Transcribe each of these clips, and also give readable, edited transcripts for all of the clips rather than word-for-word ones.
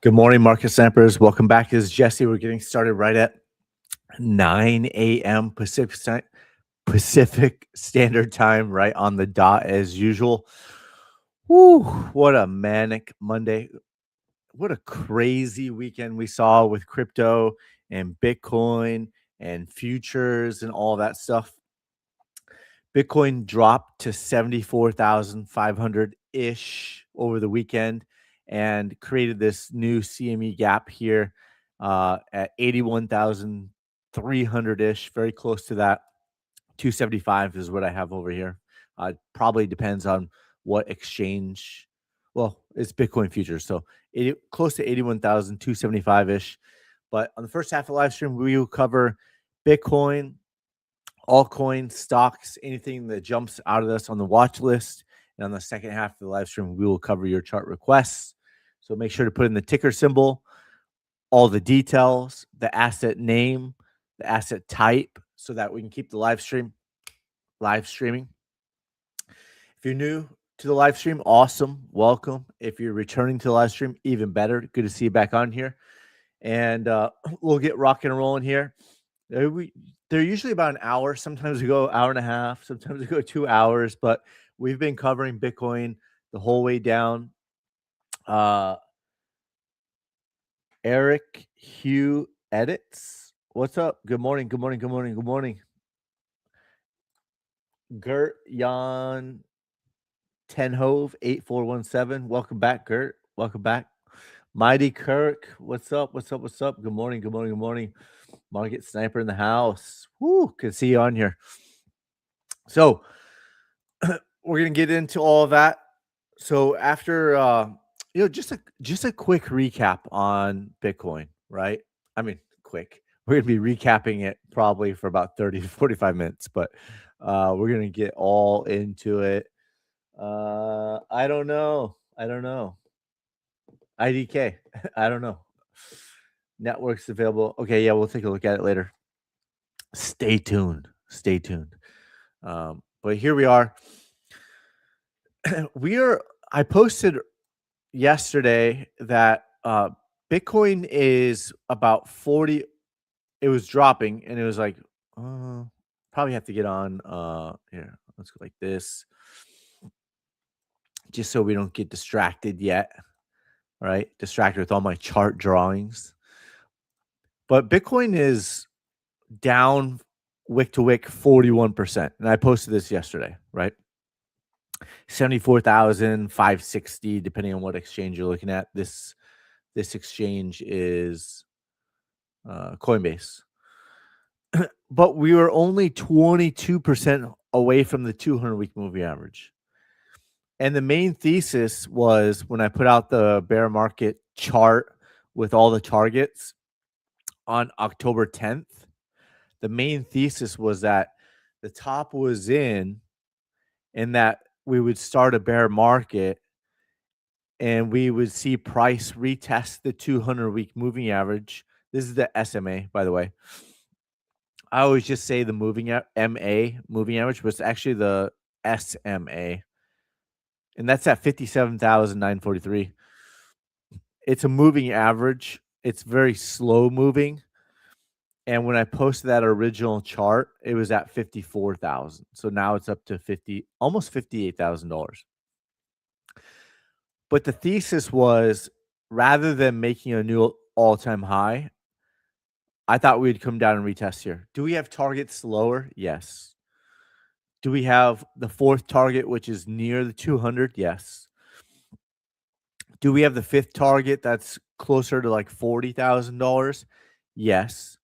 Good morning, market snappers. Welcome back. This is Jesse. We're getting started right at 9 a.m. Pacific Standard Time, right on the dot as usual. Woo, what a manic Monday. What a crazy weekend we saw with crypto and Bitcoin and futures and all that stuff. Bitcoin dropped to 74,500 ish over the weekend and created this new CME gap here at 81,300 ish, very close to that. 275 is what I have over here. Probably depends on what exchange. Well, it's Bitcoin futures, so close to 81,275 ish. But on the first half of the live stream, we will cover Bitcoin, altcoins, stocks, anything that jumps out of this on the watch list. And on the second half of the live stream, we will cover your chart requests. So make sure to put in the ticker symbol, all the details, the asset name, the asset type, so that we can keep the live streaming. If you're new to the live stream, awesome. Welcome. If you're returning to the live stream, even better. Good to see you back on here. And we'll get rocking and rolling here. They're usually about an hour. Sometimes we go hour and a half. Sometimes we go 2 hours. But we've been covering Bitcoin the whole way down. Eric Hugh Edits. What's up? Good morning. Good morning. Good morning. Good morning. Gert Jan Tenhove 8417. Welcome back, Gert. Welcome back. Mighty Kirk. What's up? What's up? What's up? Good morning. Good morning. Good morning. Market Sniper in the house. Woo, good to see you on here. So we're gonna get into all of that. So after just a quick recap on Bitcoin, right? I mean, quick. We're gonna be recapping it probably for about 30 to 45 minutes, but we're gonna get all into it. I don't know. IDK. I don't know. Networks available. Okay, yeah, we'll take a look at it later. Stay tuned. But here we are. I posted yesterday that Bitcoin is about 40. It was dropping and it was like, probably have to get on here. Let's go like this. Just so we don't get distracted yet. Right? Distracted with all my chart drawings. But Bitcoin is down wick to wick 41%. And I posted this yesterday, right? 74,560, depending on what exchange you're looking at. This exchange is Coinbase. But we were only 22% away from the 200-week moving average. And the main thesis was when I put out the bear market chart with all the targets on October 10th, the main thesis was that the top was in and that we would start a bear market and we would see price retest the 200-week moving average. This is the SMA, by the way. I always just say the MA moving average, but it's actually the SMA. And that's at 57,943. It's a moving average. It's very slow moving. And when I posted that original chart, it was at 54,000. So now it's up to almost $58,000. But the thesis was, rather than making a new all-time high, I thought we'd come down and retest here. Do we have targets lower? Yes. Do we have the fourth target, which is near the 200? Yes. Do we have the fifth target that's closer to like $40,000? Yes.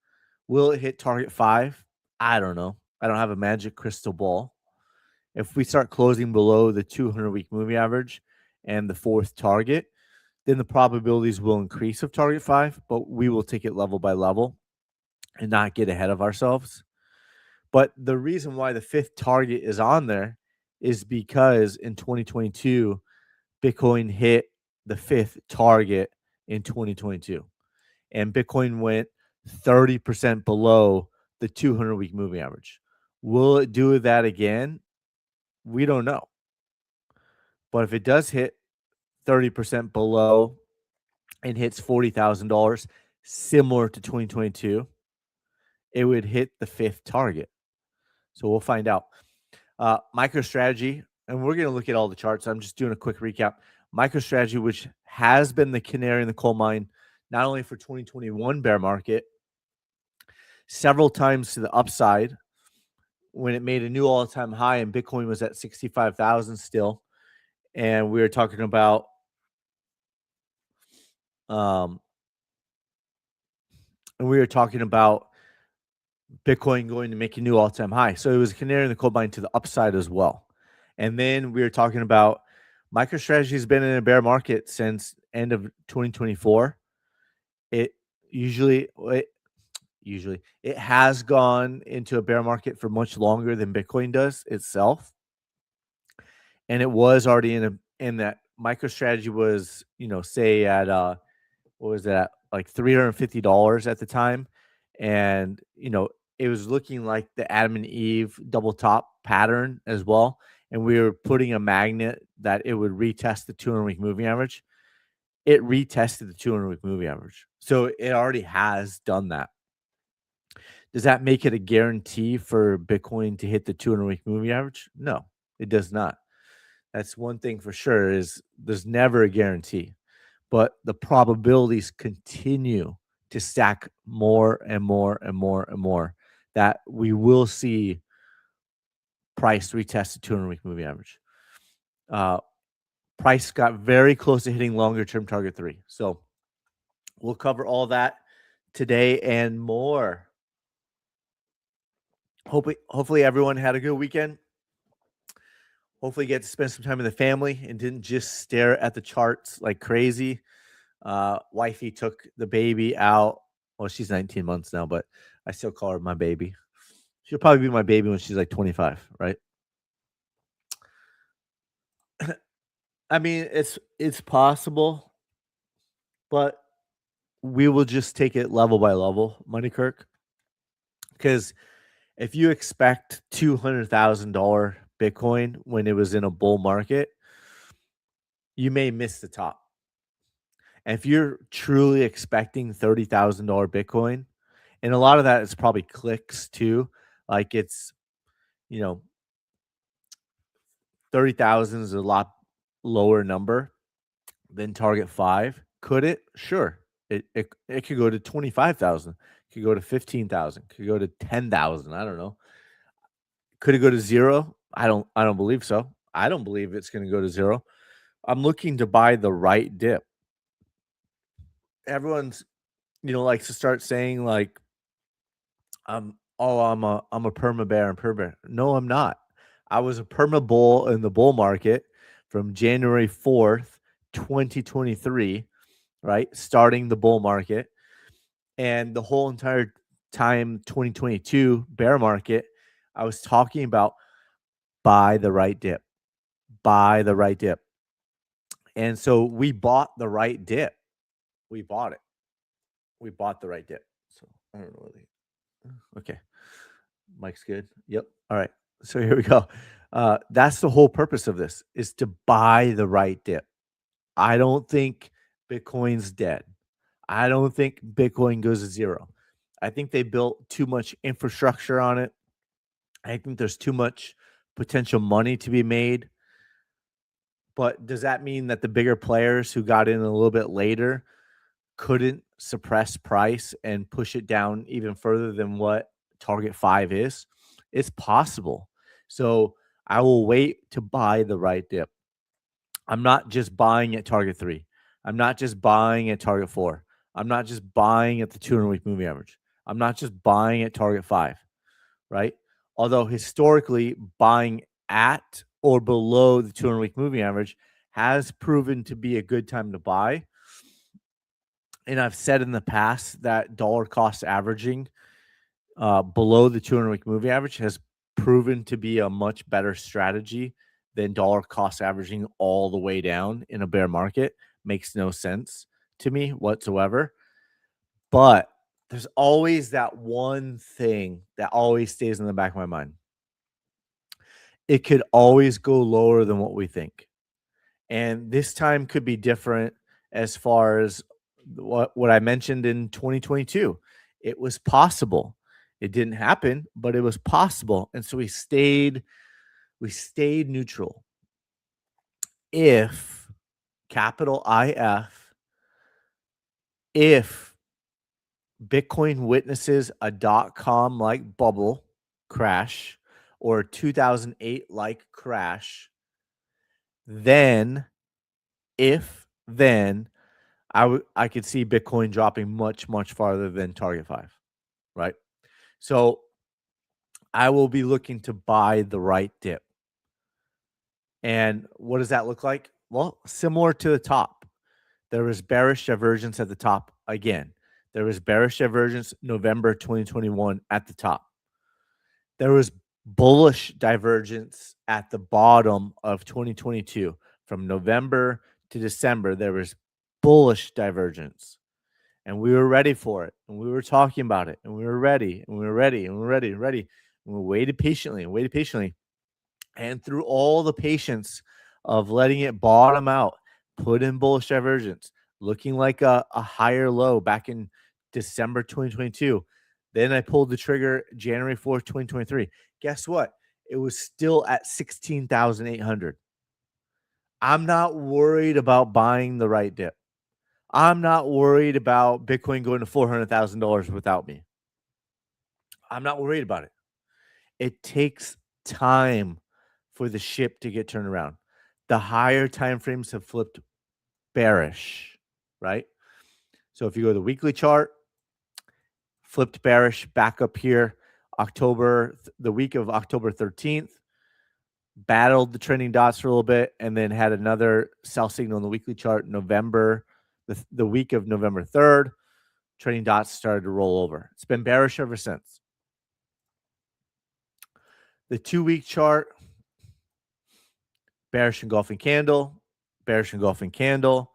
Will it hit target 5? I don't know. I don't have a magic crystal ball. If we start closing below the 200-week moving average and the fourth target, then the probabilities will increase of target 5, but we will take it level by level and not get ahead of ourselves. But the reason why the fifth target is on there is because in 2022, Bitcoin hit the fifth target in 2022. And Bitcoin went 30% below the 200-week moving average. Will it do that again? We don't know. But if it does hit 30% below and hits $40,000, similar to 2022, it would hit the fifth target. So we'll find out. MicroStrategy, and we're going to look at all the charts. I'm just doing a quick recap. MicroStrategy, which has been the canary in the coal mine, not only for 2021 bear market, several times to the upside when it made a new all-time high and Bitcoin was at 65,000 still. And we were talking about Bitcoin going to make a new all-time high. So it was a canary in the coal mine to the upside as well. And then we were talking about MicroStrategy has been in a bear market since end of 2024. It has gone into a bear market for much longer than Bitcoin does itself. And it was already in that MicroStrategy was, say at what was that, like $350 at the time. And, it was looking like the Adam and Eve double top pattern as well. And we were putting a magnet that it would retest the 200-week moving average. It retested the 200-week moving average. So it already has done that. Does that make it a guarantee for Bitcoin to hit the 200-week moving average? No, it does not. That's one thing for sure, is there's never a guarantee. But the probabilities continue to stack more and more and more and more that we will see price retest the 200-week moving average. Price got very close to hitting longer term target 3. So we'll cover all that today and more. Hopefully everyone had a good weekend. Hopefully you get to spend some time with the family and didn't just stare at the charts like crazy. Wifey took the baby out. Well, she's 19 months now, but I still call her my baby. She'll probably be my baby when she's like 25, right? I mean, it's possible, but we will just take it level by level, Money Kirk. Because if you expect $200,000 Bitcoin when it was in a bull market, you may miss the top. And if you're truly expecting $30,000 Bitcoin, and a lot of that is probably clicks too, like it's, 30,000 is a lot lower number than target 5. Could it? Sure. It could go to 25,000, could go to 15,000, could go to 10,000. I don't know. Could it go to 0? I don't believe so. I don't believe it's going to go to 0. I'm looking to buy the right dip. Everyone's, likes to start saying like, I'm a perma bear and perma bear. No, I'm not. I was a perma bull in the bull market from January 4th, 2023, right? Starting the bull market. And the whole entire time, 2022 bear market, I was talking about buy the right dip, buy the right dip. And so we bought the right dip. We bought it. We bought the right dip. So I don't know really. Okay. Mike's good. Yep. All right. So here we go. That's the whole purpose of this, is to buy the right dip. I don't think Bitcoin's dead. I don't think Bitcoin goes to 0. I think they built too much infrastructure on it. I think there's too much potential money to be made. But does that mean that the bigger players who got in a little bit later couldn't suppress price and push it down even further than what target 5 is? It's possible. So I will wait to buy the right dip. I'm not just buying at target 3. I'm not just buying at target 4. I'm not just buying at the 200-week moving average. I'm not just buying at target 5, right? Although historically, buying at or below the 200-week moving average has proven to be a good time to buy. And I've said in the past that dollar cost averaging below the 200-week moving average has proven to be a much better strategy than dollar cost averaging all the way down in a bear market. Makes no sense to me whatsoever. But there's always that one thing that always stays in the back of my mind. It could always go lower than what we think. And this time could be different as far as what I mentioned in 2022. It was possible. It didn't happen, but it was possible. And so we stayed neutral. If capital IF, if Bitcoin witnesses a .com like bubble crash or 2008 like crash, then I could see Bitcoin dropping much, much farther than target 5, right? So I will be looking to buy the right dip. And what does that look like? Well, similar to the top. There was bearish divergence at the top again. There was bearish divergence November 2021 at the top. There was bullish divergence at the bottom of 2022. From November to December, there was bullish divergence. And we were ready for it. And we were talking about it. And we were ready. And we were ready. And we were ready and ready. And we waited patiently and waited patiently. And through all the patience of letting it bottom out, put in bullish divergence, looking like a higher low back in December 2022. Then I pulled the trigger January 4th, 2023. Guess what? It was still at 16,800. I'm not worried about buying the right dip. I'm not worried about Bitcoin going to $400,000 without me. I'm not worried about it. It takes time for the ship to get turned around. The higher time frames have flipped bearish, right? So if you go to the weekly chart, flipped bearish back up here, the week of October 13th, battled the trending dots for a little bit, and then had another sell signal in the weekly chart November, the week of November 3rd. Trading dots started to roll over. It's been bearish ever since. The 2-week chart, bearish engulfing candle, bearish engulfing candle,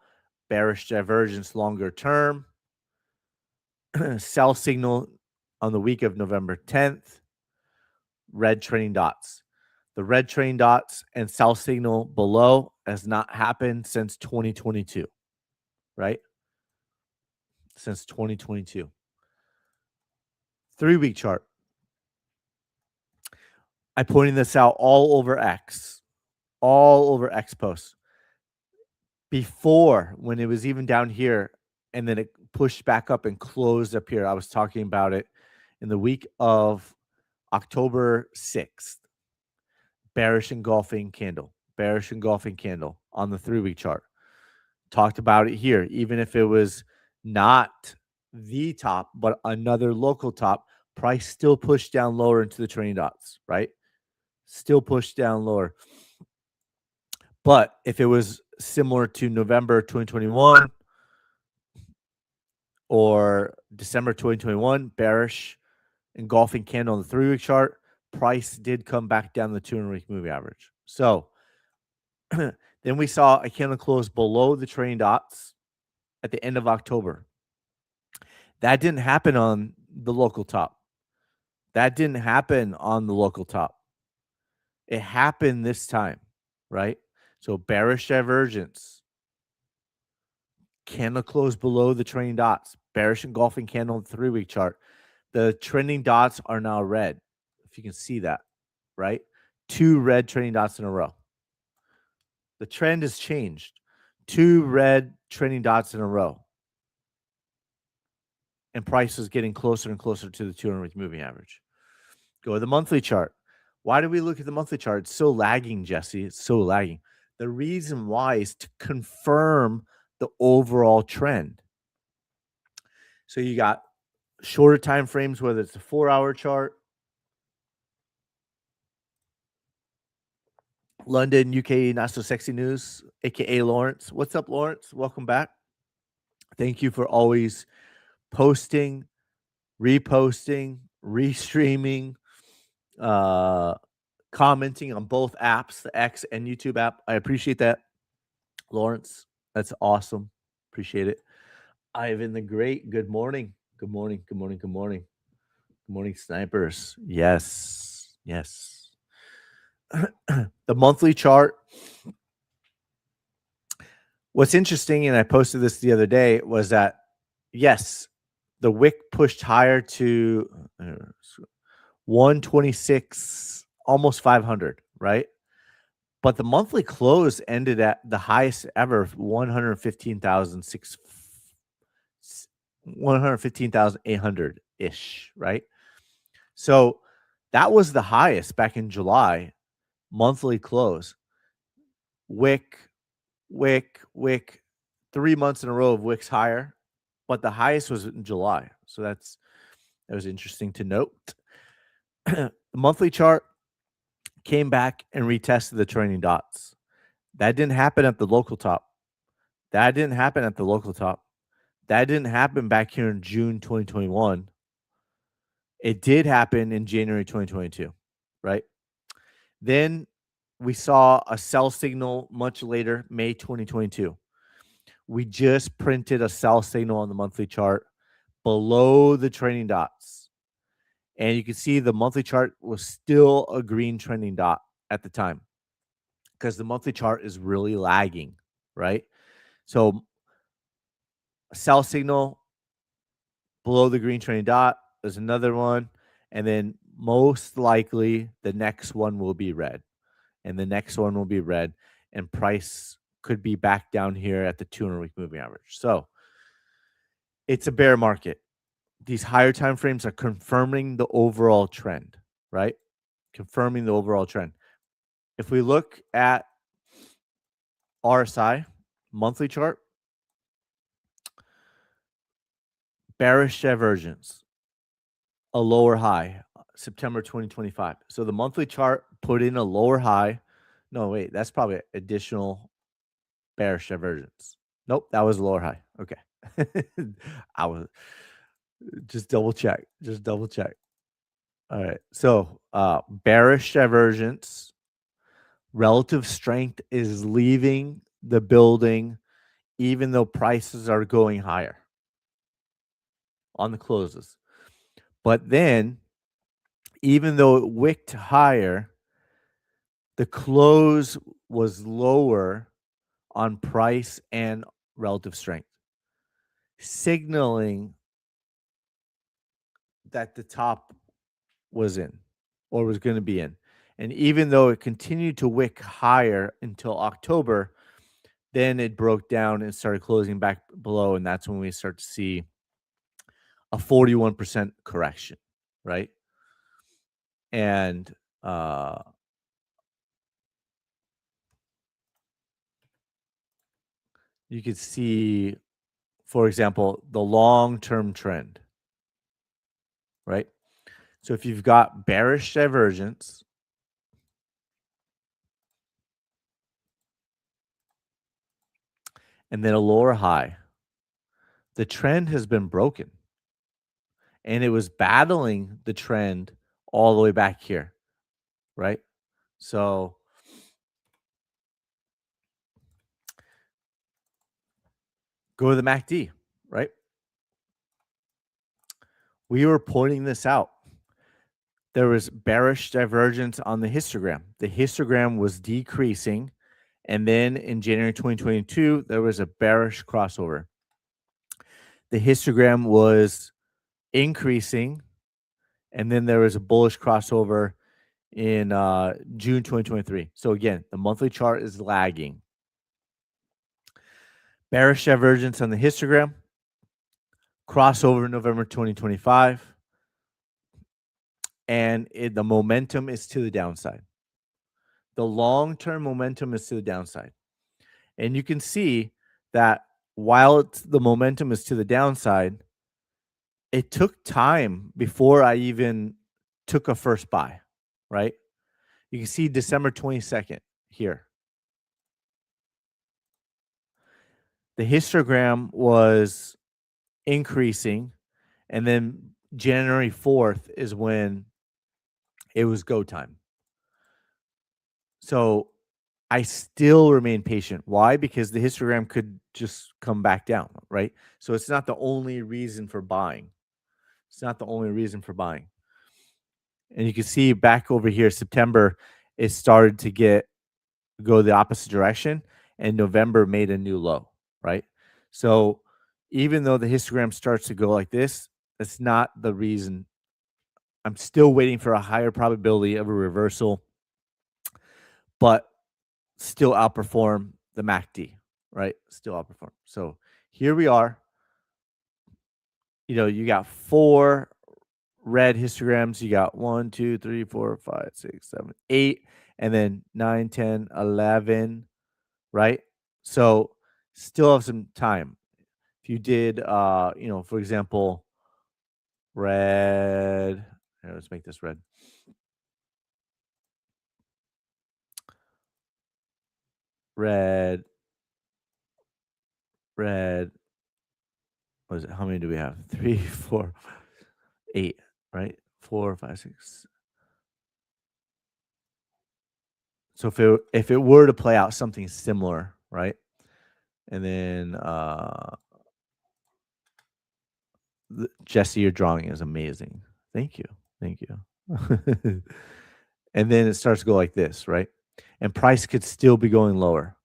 bearish divergence longer term, sell signal on the week of November 10th, red trading dots. The red trading dots and sell signal below has not happened since 2022, right? Since 2022. 3-week chart. I pointed this out all over X posts. Before, when it was even down here, and then it pushed back up and closed up here. I was talking about it in the week of October 6th. Bearish engulfing candle on the 3-week chart. Talked about it here. Even if it was not the top, but another local top, price still pushed down lower into the trading dots, right? Still pushed down lower. But if it was similar to November 2021 or December 2021, bearish engulfing candle on the 3-week chart, price did come back down the 200-week moving average. So then we saw a candle close below the trading dots at the end of October. That didn't happen on the local top. It happened this time, right? So bearish divergence. Candle close below the trending dots. Bearish engulfing candle on the 3-week chart. The trending dots are now red, if you can see that, right? 2 red trending dots in a row. The trend has changed. 2 red trending dots in a row. And price is getting closer and closer to the 200-week moving average. Go to the monthly chart. Why do we look at the monthly chart? It's so lagging, Jesse. It's so lagging. The reason why is to confirm the overall trend. So you got shorter time frames, whether it's a 4-hour chart, London, UK, not so sexy news, aka Lawrence. What's up, Lawrence? Welcome back. Thank you for always posting, reposting, restreaming, commenting on both apps, the X and YouTube app. I appreciate that, Lawrence. That's awesome. Appreciate it. Ivan the Great, good morning. Good morning. Good morning. Good morning. Good morning, snipers. Yes. Yes. The monthly chart. What's interesting, and I posted this the other day, was that Yes, the wick pushed higher to 126, almost 500, right? But the monthly close ended at the highest ever, 115,800 ish, right? So that was the highest back in July, monthly close. Wick, wick, 3 months in a row of wicks higher, but the highest was in July. So that was interesting to note. The monthly chart came back and retested the trailing dots. That didn't happen at the local top. That didn't happen at the local top. That didn't happen back here in June 2021. It did happen in January 2022, right? Then we saw a sell signal much later, May 2022. We just printed a sell signal on the monthly chart below the trending dots. And you can see the monthly chart was still a green trending dot at the time because the monthly chart is really lagging, right? So a sell signal below the green trending dot. There's another one. And then most likely the next one will be red. And the next one will be red. And price could be back down here at the 200-week moving average. So it's a bear market. These higher time frames are confirming the overall trend, right? Confirming the overall trend. If we look at RSI monthly chart, bearish divergence, a lower high, September 2025. So the monthly chart put in a lower high. No, wait, that's probably additional bearish divergence. Nope, that was a lower high. Okay. I was just double check. All right. So bearish divergence, relative strength is leaving the building even though prices are going higher on the closes. But then, even though it wicked higher, the close was lower on price and relative strength, signaling that the top was in or was going to be in. And even though it continued to wick higher until October, then it broke down and started closing back below. And that's when we start to see a 41% correction, right? And you could see, for example, the long-term trend, right? So if you've got bearish divergence, and then a lower high, the trend has been broken. And it was battling the trend all the way back here, right? So go to the MACD, right? We were pointing this out. There was bearish divergence on the histogram. The histogram was decreasing. And then in January 2022, there was a bearish crossover. The histogram was increasing. And then there was a bullish crossover in June 2023. So again, the monthly chart is lagging. Bearish divergence on the histogram. Crossover in November 2025. And the momentum is to the downside. The long-term momentum is to the downside. And you can see that while the momentum is to the downside, it took time before I even took a first buy, right? You can see December 22nd here. The histogram was increasing, and then January 4th is when it was go time. So I still remain patient. Why? Because the histogram could just come back down, right? So it's not the only reason for buying. It's not the only reason for buying. And you can see back over here, September, it started to go the opposite direction, and November made a new low, right? So even though the histogram starts to go like this, that's not the reason. I'm still waiting for a higher probability of a reversal, but still outperform the MACD, right? Still outperform. So here we are. You got 4 red histograms. You got 1, 2, 3, 4, 5, 6, 7, 8, and then 9, 10, 11, right? So still have some time. If you did, for example, red, let's make this red. Red, red. What is it? How many do we have? 3, 4, 8, right? 4, 5, 6. So if it were to play out something similar, right? And then Jesse, your drawing is amazing. Thank you. Thank you. And then it starts to go like this, right? And price could still be going lower.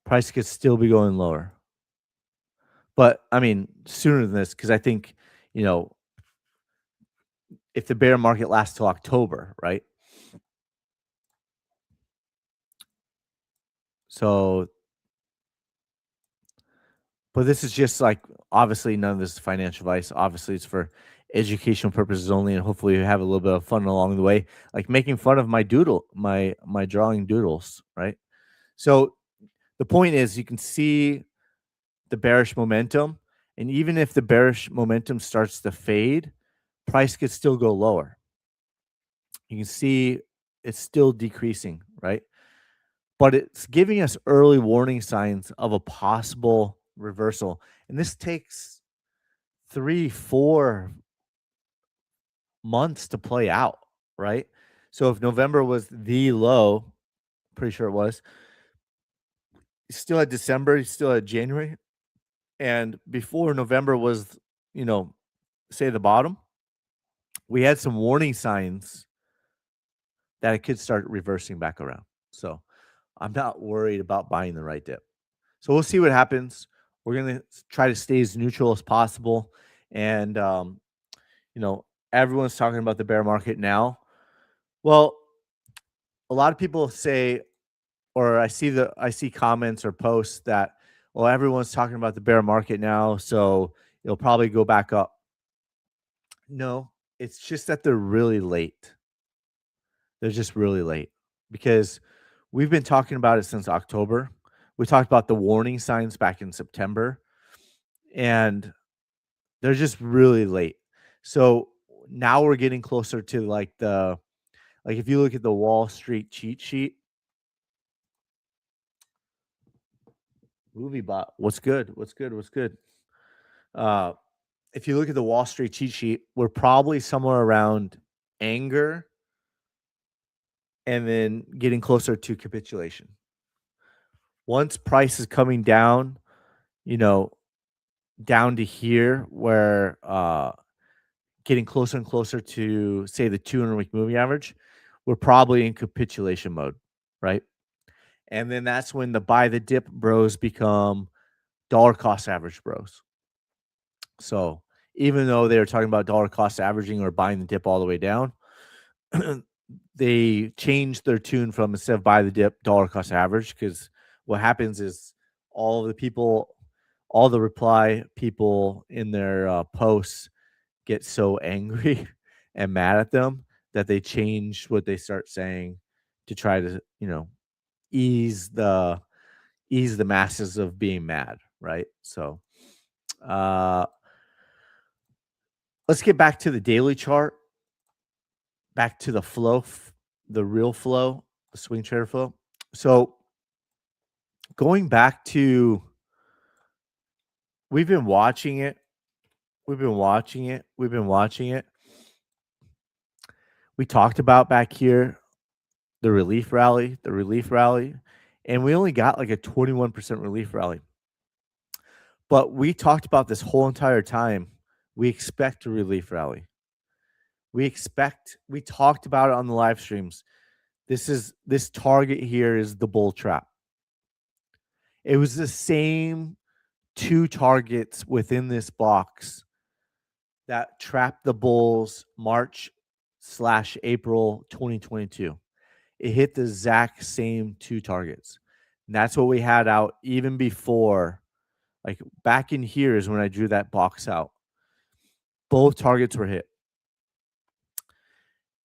Price could still be going lower. But I mean, sooner than this, because I think, if the bear market lasts till October, right? So, but this is just like, obviously none of this is financial advice. Obviously, it's for educational purposes only, and hopefully you have a little bit of fun along the way, like making fun of my doodle, my drawing doodles, right? So the point is, you can see the bearish momentum, and even if the bearish momentum starts to fade, price could still go lower. You can see it's still decreasing, right? But it's giving us early warning signs of a possible reversal. And this takes 3, 4 months to play out, right? So if November was the low, pretty sure it was, you still had December, you still had January. And before November was, say the bottom, we had some warning signs that it could start reversing back around. So I'm not worried about buying the right dip. So we'll see what happens. We're going to try to stay as neutral as possible. And, everyone's talking about the bear market now. Well, a lot of people say, or I see comments or posts that, well, everyone's talking about the bear market now, so it'll probably go back up. No, it's just that they're really late. They're just really late because we've been talking about it since October. We talked about the warning signs back in September, and they're just really late. So now we're getting closer to like if you look at the Wall Street cheat sheet, movie bot, what's good? What's good? What's good? Uh, if you look at the Wall Street cheat sheet, we're probably somewhere around anger and then getting closer to capitulation. Once price is coming down, you know, down to here where getting closer and closer to say the 200-week moving average, we're probably in capitulation mode, right? And then that's when the buy the dip bros become dollar cost average bros. So even though they were talking about dollar cost averaging or buying the dip all the way down, they changed their tune from instead of buy the dip, dollar cost average, because what happens is all the reply people in their posts get so angry and mad at them that they change what they start saying to try to, ease the masses of being mad, right? So let's get back to the daily chart, back to the flow, the real flow, the swing trader flow. So going back to, we've been watching it. We've been watching it. We've been watching it. We talked about back here the relief rally, and we only got like a 21% relief rally. But we talked about this whole entire time. We expect a relief rally. We talked about it on the live streams. This target here is the bull trap. It was the same 2 targets within this box that trapped the bulls March/April 2022. It hit the exact same 2 targets. And that's what we had out even before, like, back in here is when I drew that box out. Both targets were hit.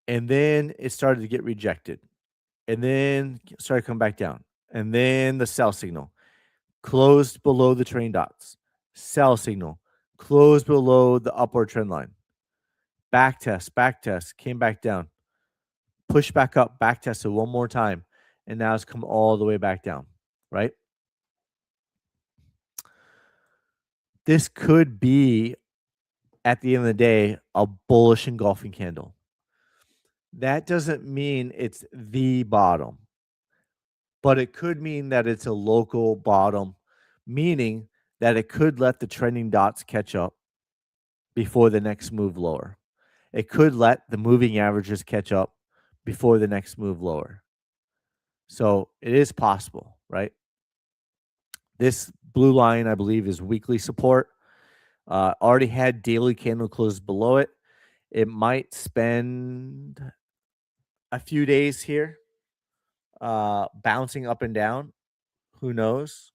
And then it started to get rejected. And then started coming back down. And then the sell signal closed below the train dots. Sell signal closed below the upward trend line. Back test, came back down. Push back up, back tested one more time. And now it's come all the way back down, right? This could be, at the end of the day, a bullish engulfing candle. That doesn't mean it's the bottom, but it could mean that it's a local bottom, meaning that it could let the trending dots catch up before the next move lower. It could let the moving averages catch up before the next move lower. So it is possible, right? This blue line, I believe, is weekly support. Already had daily candle closes below it. It might spend a few days here, bouncing up and down. Who knows?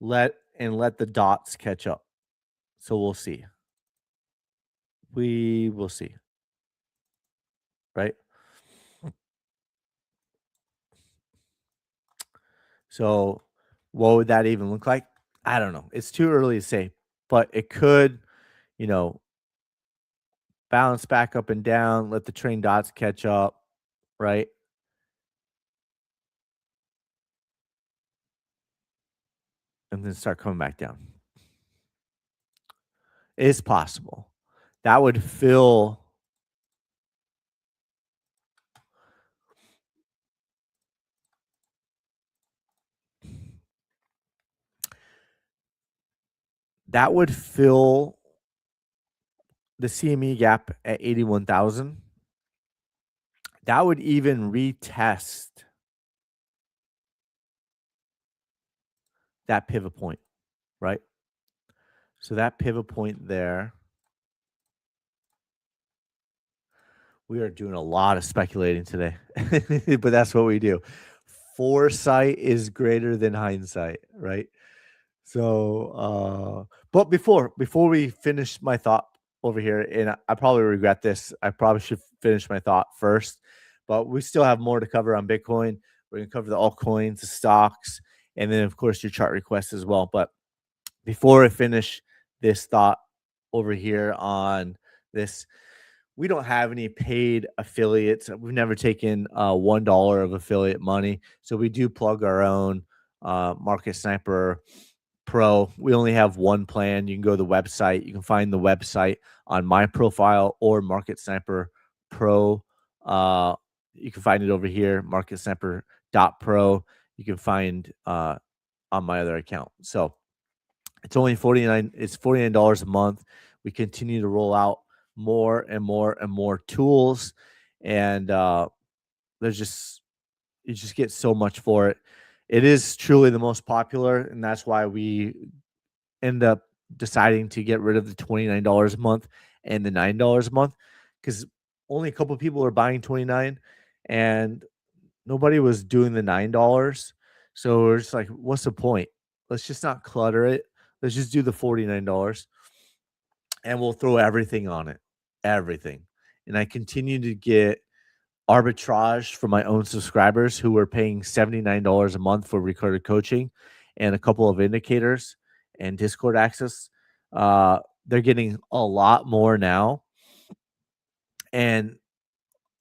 Let the dots catch up. So we'll see. We will see. Right? So what would that even look like? I don't know. It's too early to say, but it could, you know, bounce back up and down, let the train dots catch up, right? And then start coming back down. It's possible. That would fill that would fill the CME gap at 81,000. That would even retest that pivot point, right? So that pivot point there, we are doing a lot of speculating today, but that's what we do. Foresight is greater than hindsight, right? So, but before we finish my thought over here, and I probably regret this, I probably should finish my thought first, but we still have more to cover on Bitcoin. We're gonna cover the altcoins, the stocks, and then of course your chart requests as well. But before I finish this thought over here on this, we don't have any paid affiliates. We've never taken $1 of affiliate money, so we do plug our own Market Sniper Pro. We only have one plan. You can go to the website. You can find the website on my profile or Market Sniper Pro. You can find it over here, marketsniper.pro. You can find on my other account. So it's only $49 a month. We continue to roll out more and more and more tools, and there's just you just get so much for it. It is truly the most popular, and that's why we end up deciding to get rid of the $29 a month and the $9 a month, because only a couple of people are buying 29 and nobody was doing the $9. So we're just like, what's the point? Let's just not clutter it. Let's just do the $49 and we'll throw everything on it. Everything. And I continue to get arbitrage for my own subscribers who were paying $79 a month for recorded coaching and a couple of indicators and Discord access. They're getting a lot more now. And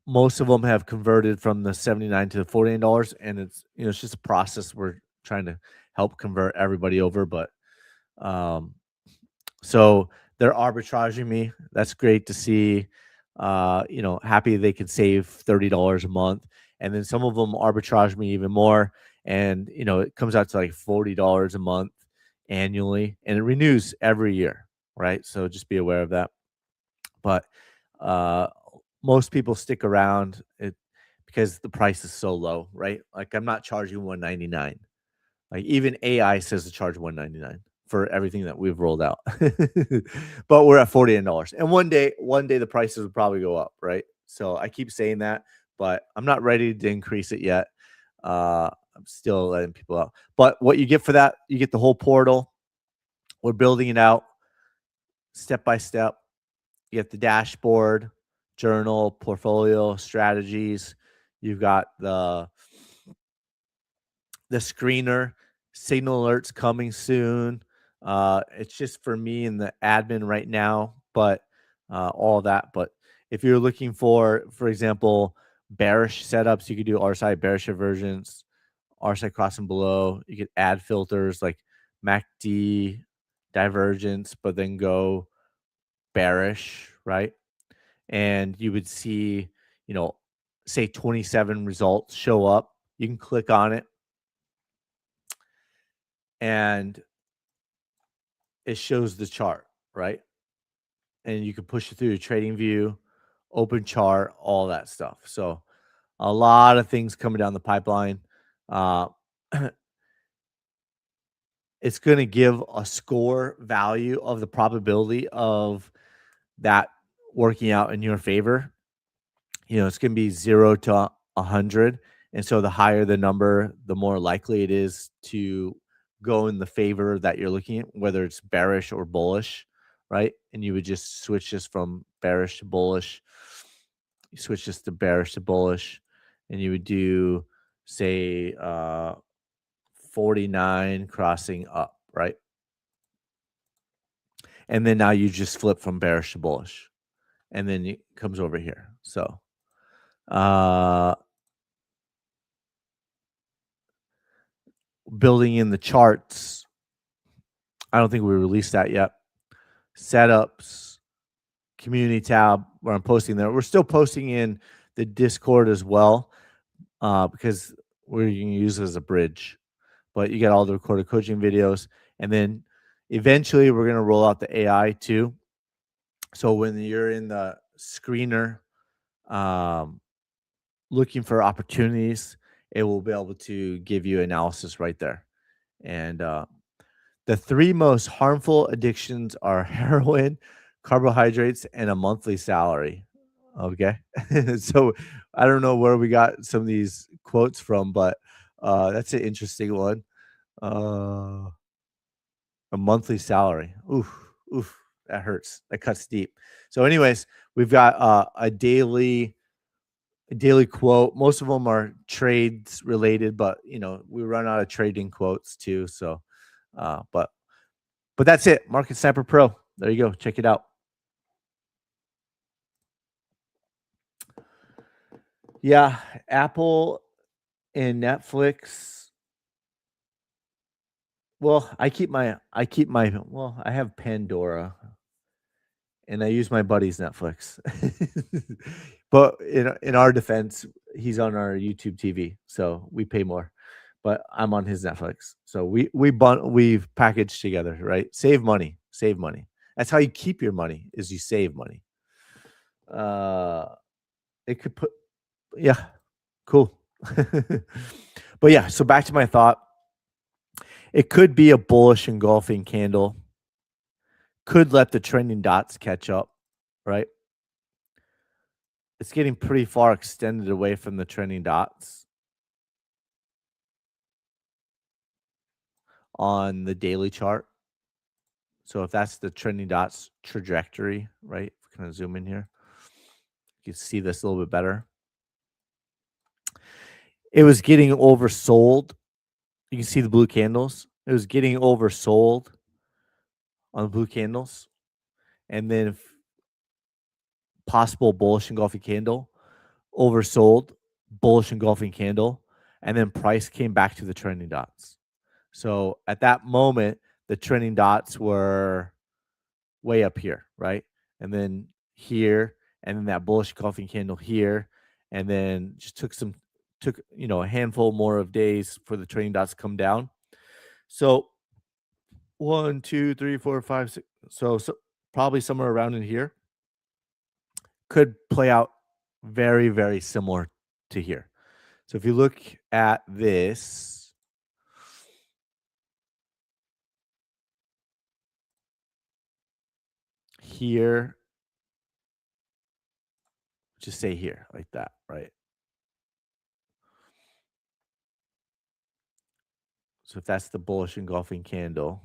most of them have converted from the 79 to the $49. And it's just a process. We're trying to help convert everybody over. But so they're arbitraging me. That's great to see. Happy they can save $30 a month. And then some of them arbitrage me even more. And, it comes out to like $40 a month annually. And it renews every year, right? So just be aware of that. But most people stick around because the price is so low, right? Like I'm not charging $199. Like even AI says to charge $199 for everything that we've rolled out. But we're at $49. And one day the prices will probably go up, right? So I keep saying that, but I'm not ready to increase it yet. I'm still letting people out. But what you get for that, you get the whole portal. We're building it out step by step. You get the dashboard, journal, portfolio, strategies. You've got the screener, signal alerts coming soon. It's just for me and the admin right now, but all that. But if you're looking for example, bearish setups, you could do RSI bearish versions, RSI crossing below. You could add filters like MACD divergence, but then go bearish, right? And you would see, say 27 results show up. You can click on it and it shows the chart, right? And you can push it through your trading view, open chart, all that stuff. So a lot of things coming down the pipeline. Uh, it's going to give a score value of the probability of that working out in your favor. It's going to be 0 to 100. And so the higher the number, the more likely it is to go in the favor that you're looking at, whether it's bearish or bullish, right? And you would just switch this from bearish to bullish. You switch this to bearish to bullish, and you would do, say, 49 crossing up, right? And then now you just flip from bearish to bullish, and then it comes over here. So, building in the charts. I don't think we released that yet. Setups, community tab where I'm posting there. We're still posting in the Discord as well because we're going to use it as a bridge. But you get all the recorded coaching videos. And then eventually we're going to roll out the AI too. So when you're in the screener looking for opportunities, it will be able to give you analysis right there. And the 3 most harmful addictions are heroin, carbohydrates, and a monthly salary. Okay. So I don't know where we got some of these quotes from, but that's an interesting one. A monthly salary. Oof, oof, that hurts. That cuts deep. So, anyways, we've got a daily quote. Most of them are trades related, but we run out of trading quotes too. So, but that's it. Market Sniper Pro. There you go. Check it out. Yeah, Apple and Netflix. Well, I have Pandora and I use my buddy's Netflix. But in our defense, he's on our YouTube TV, so we pay more. But I'm on his Netflix. So we've packaged together, right? Save money. Save money. That's how you keep your money, is you save money. It could put yeah, cool. But yeah, so back to my thought. It could be a bullish engulfing candle. Could let the trending dots catch up, right? It's getting pretty far extended away from the trending dots on the daily chart. So if that's the trending dots trajectory, right? Kind of zoom in here. You can see this a little bit better. It was getting oversold. You can see the blue candles. It was getting oversold on the blue candles. And then possible bullish engulfing candle, oversold, bullish engulfing candle, and then price came back to the trending dots. So at that moment, the trending dots were way up here, right? And then here, and then that bullish engulfing candle here, and then just took a handful more of days for the trending dots to come down. So 1, 2, 3, 4, 5, 6. So probably somewhere around in here could play out very, very similar to here. So if you look at this, here, just say here like that, right? So if that's the bullish engulfing candle,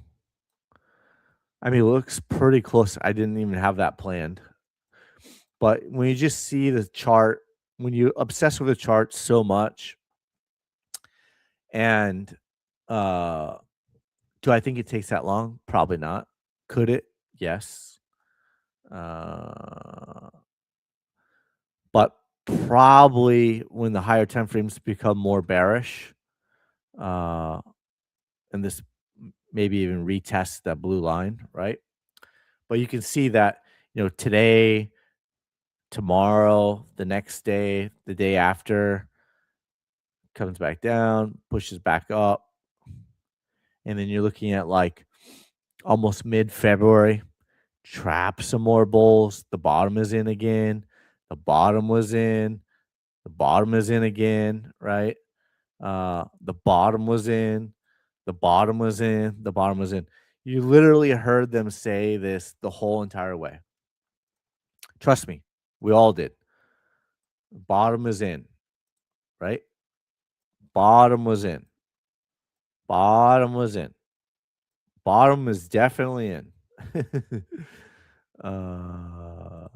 I mean, it looks pretty close. I didn't even have that planned. But when you just see the chart, when you obsess with the chart so much, and uh, do I think it takes that long? Probably not. Could it? Yes. Uh, but probably when the higher time frames become more bearish, uh, and this maybe even retest that blue line, right? But you can see that, today, tomorrow, the next day, the day after, comes back down, pushes back up. And then you're looking at like almost mid-February, trap some more bulls. The bottom is in again. The bottom was in. The bottom is in again, right? The bottom was in. The bottom was in. The bottom was in. You literally heard them say this the whole entire way. Trust me, we all did. Bottom is in, right? Bottom was in. Bottom was in. Bottom is definitely in. uh,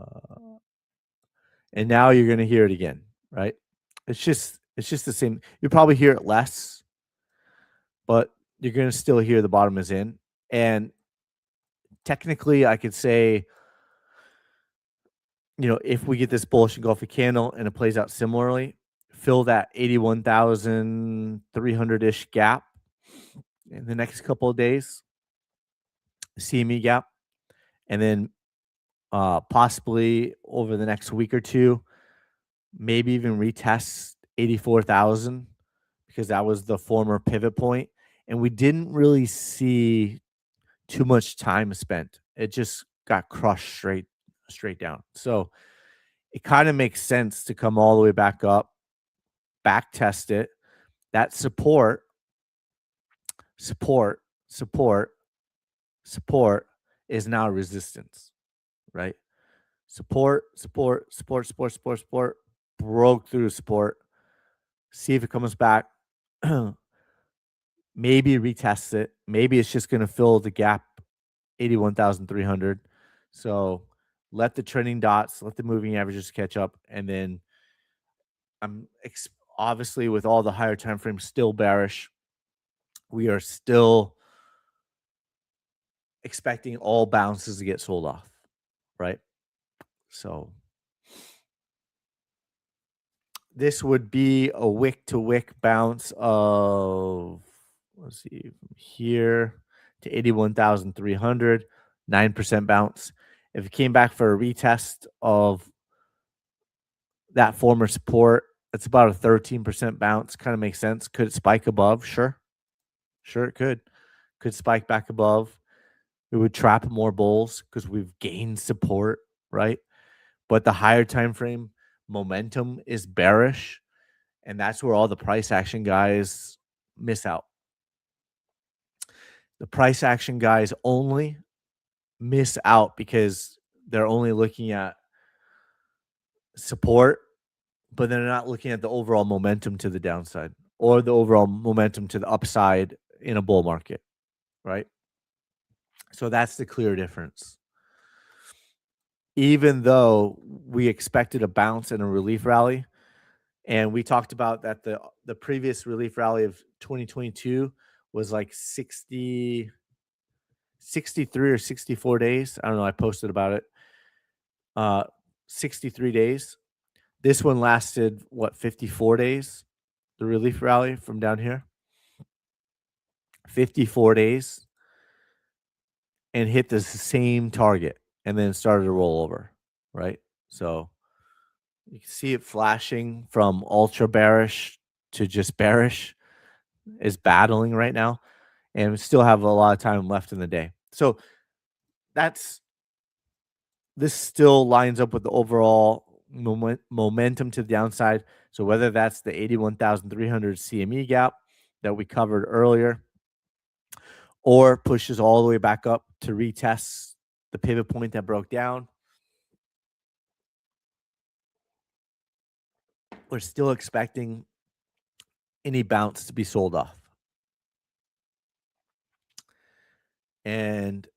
and now you're gonna hear it again, right? It's just the same. You probably hear it less, but you're gonna still hear the bottom is in. And technically, I could say, if we get this bullish engulfing candle and it plays out similarly, fill that 81,300 ish gap in the next couple of days, CME gap, and then possibly over the next week or two, maybe even retest 84,000 because that was the former pivot point, and we didn't really see too much time spent. It just got crushed straight down. So it kind of makes sense to come all the way back up, back test it. That support, support is now resistance, right? Support, broke through support. See if it comes back. Maybe retests it. Maybe it's just going to fill the gap 81,300. So let the trending dots, let the moving averages catch up. And then I'm obviously with all the higher time frames still bearish. We are still expecting all bounces to get sold off, right? So this would be a wick to wick bounce of, let's see, from here to 81,300, 9% bounce. If it came back for a retest of that former support, it's about a 13% bounce. Kind of makes sense. Could it spike above? Sure. Sure, it could. Could spike back above. It would trap more bulls because we've gained support, right? But the higher time frame momentum is bearish, and that's where all the price action guys miss out. The price action guys only miss out because they're only looking at support, but they're not looking at the overall momentum to the downside or the overall momentum to the upside in a bull market, right? So that's the clear difference. Even though we expected a bounce and a relief rally, and we talked about that the previous relief rally of 2022 was like 63 or 64 days. I don't know. I posted about it. 63 days. This one lasted, 54 days? The relief rally from down here? 54 days and hit the same target and then started to roll over, right? So you can see it flashing from ultra bearish to just bearish, is battling right now, and we still have a lot of time left in the day. So this still lines up with the overall momentum to the downside. So whether that's the 81,300 CME gap that we covered earlier, or pushes all the way back up to retest the pivot point that broke down. We're still expecting any bounce to be sold off. And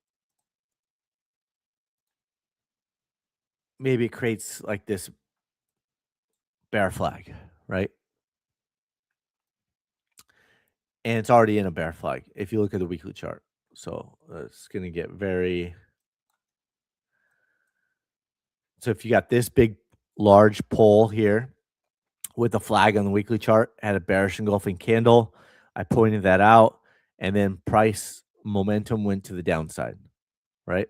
maybe it creates like this bear flag, right? And it's already in a bear flag if you look at the weekly chart. So it's going to get very. So if you got this big, large pull here with the flag on the weekly chart, had a bearish engulfing candle, I pointed that out, and then price momentum went to the downside, right?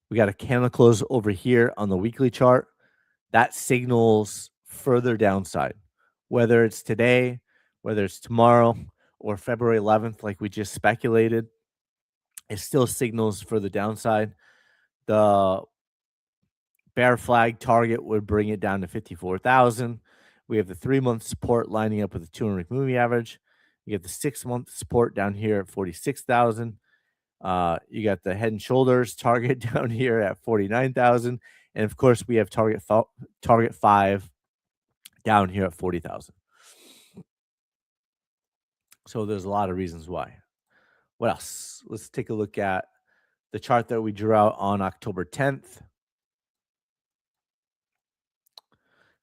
We got a candle close over here on the weekly chart. That signals further downside, whether it's today, whether it's tomorrow, or February 11th, like we just speculated. It still signals for the downside. The bear flag target would bring it down to 54,000. We have the 3-month support lining up with the 200 moving average. You get the 6-month support down here at 46,000. You got the head and shoulders target down here at 49,000. And of course, we have target 5 down here at 40,000. So there's a lot of reasons why. What else? Let's take a look at the chart that we drew out on October 10th.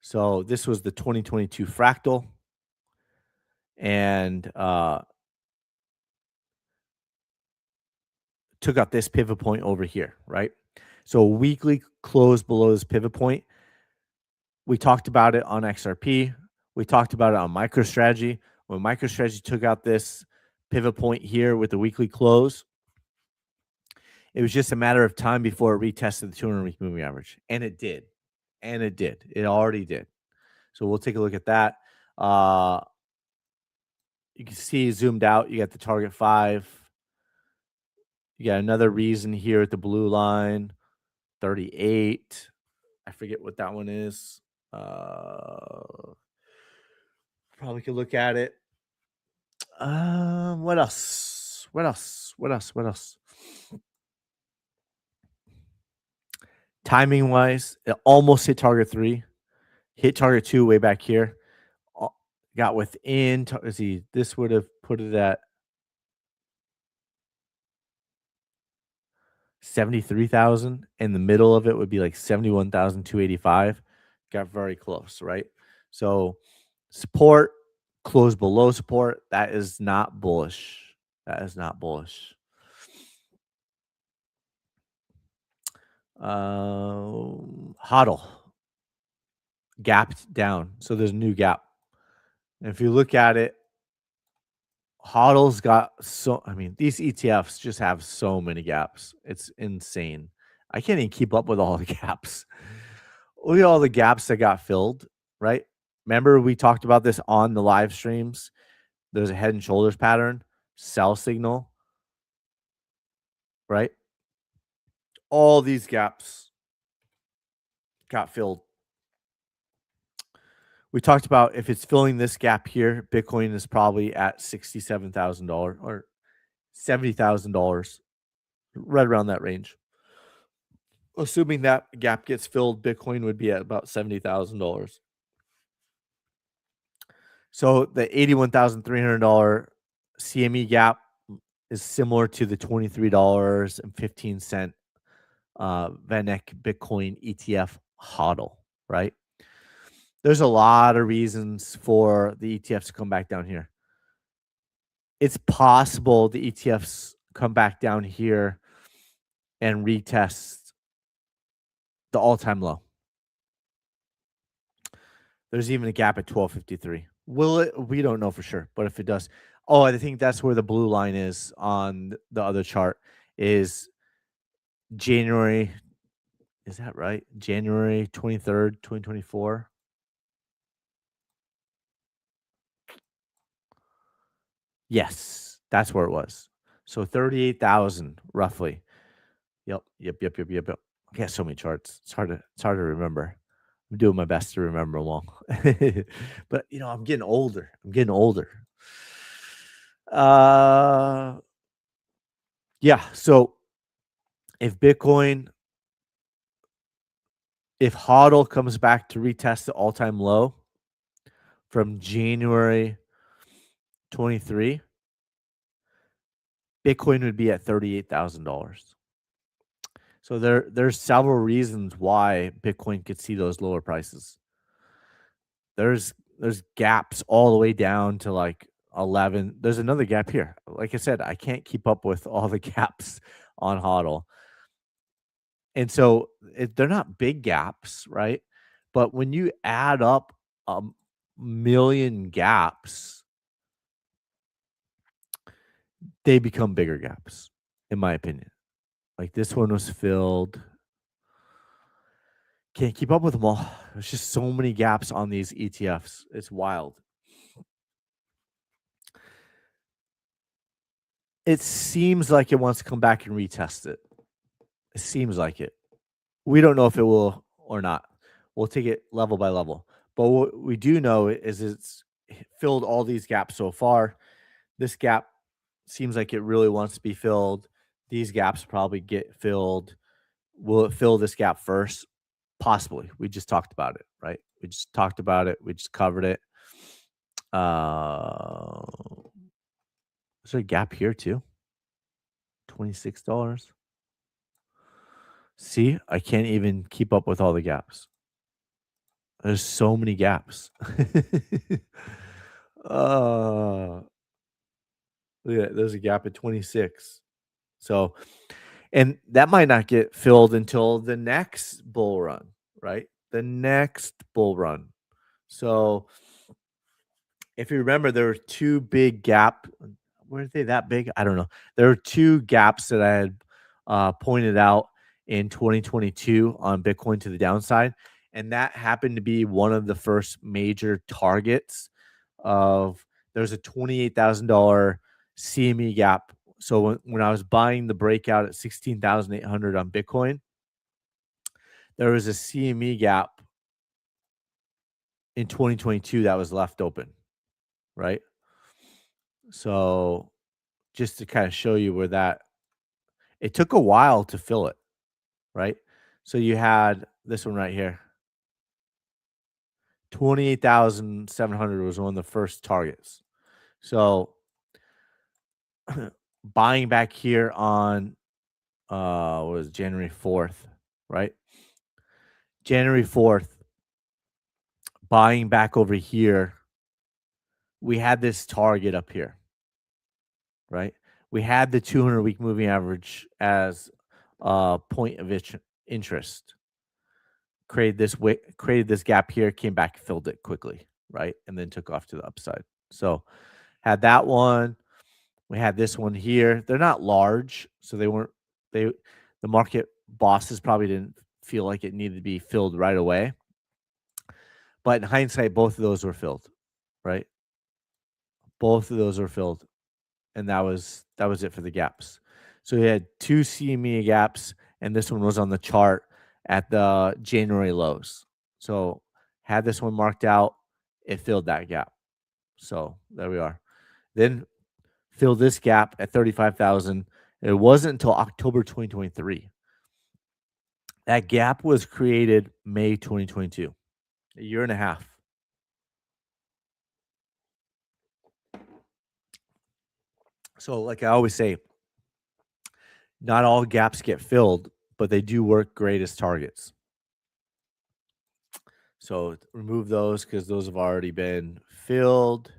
So this was the 2022 fractal. And took out this pivot point over here, right? So weekly close below this pivot point. We talked about it on XRP. We talked about it on MicroStrategy. When MicroStrategy took out this pivot point here with the weekly close, it was just a matter of time before it retested the 200-week moving average. And it did. And it did. It already did. So we'll take a look at that. You can see zoomed out, you got the target 5. You got another reason here at the blue line, 38. I forget what that one is. Probably could look at it. What else? Timing wise, it almost hit target 3, hit target 2 way back here. Got within. See, this would have put it at 73,000, and the middle of it would be like 71,285. Got very close, right? So support close below support. That is not bullish. That is not bullish. HODL gapped down. So there's a new gap. And if you look at it, HODL's got these ETFs just have so many gaps. It's insane. I can't even keep up with all the gaps. Look at all the gaps that got filled, right? Remember we talked about this on the live streams. There's a head and shoulders pattern, sell signal, right? All these gaps got filled. We talked about if it's filling this gap here, Bitcoin is probably at $67,000 or $70,000, right around that range. Assuming that gap gets filled, Bitcoin would be at about $70,000. So the $81,300 CME gap is similar to the $23.15 VanEck Bitcoin ETF HODL, right? There's a lot of reasons for the ETFs to come back down here. It's possible the ETFs come back down here and retest the all-time low. There's even a gap at 1253. Will it? We don't know for sure, but if it does, I think that's where the blue line is on the other chart is January. Is that right? January 23rd, 2024. Yes, that's where it was. So 38,000 roughly. Yep. I got so many charts. It's hard to remember. I'm doing my best to remember them all. But I'm getting older. Yeah. So if Bitcoin, if HODL comes back to retest the all-time low from January 23, Bitcoin would be at $38,000. So there's several reasons why Bitcoin could see those lower prices. There's gaps all the way down to like 11. There's another gap here. Like I said, I can't keep up with all the gaps on HODL. And so they're not big gaps, right? But when you add up a million gaps, they become bigger gaps, in my opinion. Like this one was filled. Can't keep up with them all. There's just so many gaps on these ETFs. It's wild. It seems like it wants to come back and retest it. It seems like it. We don't know if it will or not. We'll take it level by level. But what we do know is it's filled all these gaps so far. This gap seems like it really wants to be filled. These gaps probably get filled. Will it fill this gap first? Possibly. We just talked about it, right? We just talked about it. We just covered it. Is there a gap here too? $26. See, I can't even keep up with all the gaps. There's so many gaps. uh, yeah, there's a gap at 26. So, and that might not get filled until the next bull run, right? The next bull run. So, if you remember, there were two big gap. Were they that big? I don't know. There were two gaps that I had pointed out in 2022 on Bitcoin to the downside, and that happened to be one of the first major targets of. There's a $28,000 CME gap. So when I was buying the breakout at 16,800 on Bitcoin, there was a CME gap in 2022 that was left open, right? So just to kind of show you where that, it took a while to fill it, right? So you had this one right here. 28,700 was one of the first targets. So buying back here on what was it, January 4th, right? January 4th, buying back over here, we had this target up here, right? We had the 200-week moving average as a point of interest. Created this gap here, came back, filled it quickly, right? And then took off to the upside. So had that one. We had this one here. They're not large, so the market bosses probably didn't feel like it needed to be filled right away. But in hindsight, both of those were filled, right? Both of those were filled. And that was it for the gaps. So we had two CME gaps, and this one was on the chart at the January lows. So had this one marked out, it filled that gap. So there we are. Then filled this gap at 35,000. It wasn't until October 2023. That gap was created May 2022, a year and a half. So like I always say, not all gaps get filled, but they do work great as targets. So remove those because those have already been filled.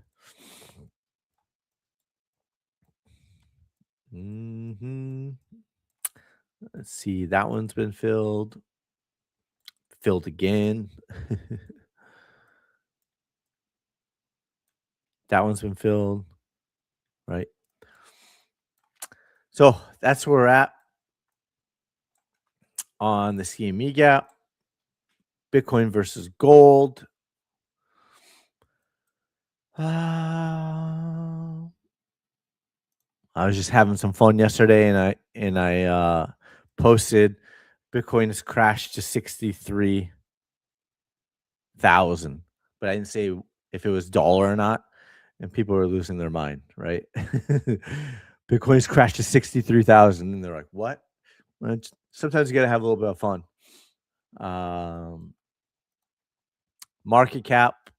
Let's see. That one's been filled. Filled again. That one's been filled. Right. So that's where we're at on the CME gap. Bitcoin versus gold. I was just having some fun yesterday, and I posted Bitcoin has crashed to 63,000, but I didn't say if it was dollar or not, and people were losing their mind, right? Bitcoin's crashed to 63,000, and they're like, "What? Sometimes you got to have a little bit of fun. Market cap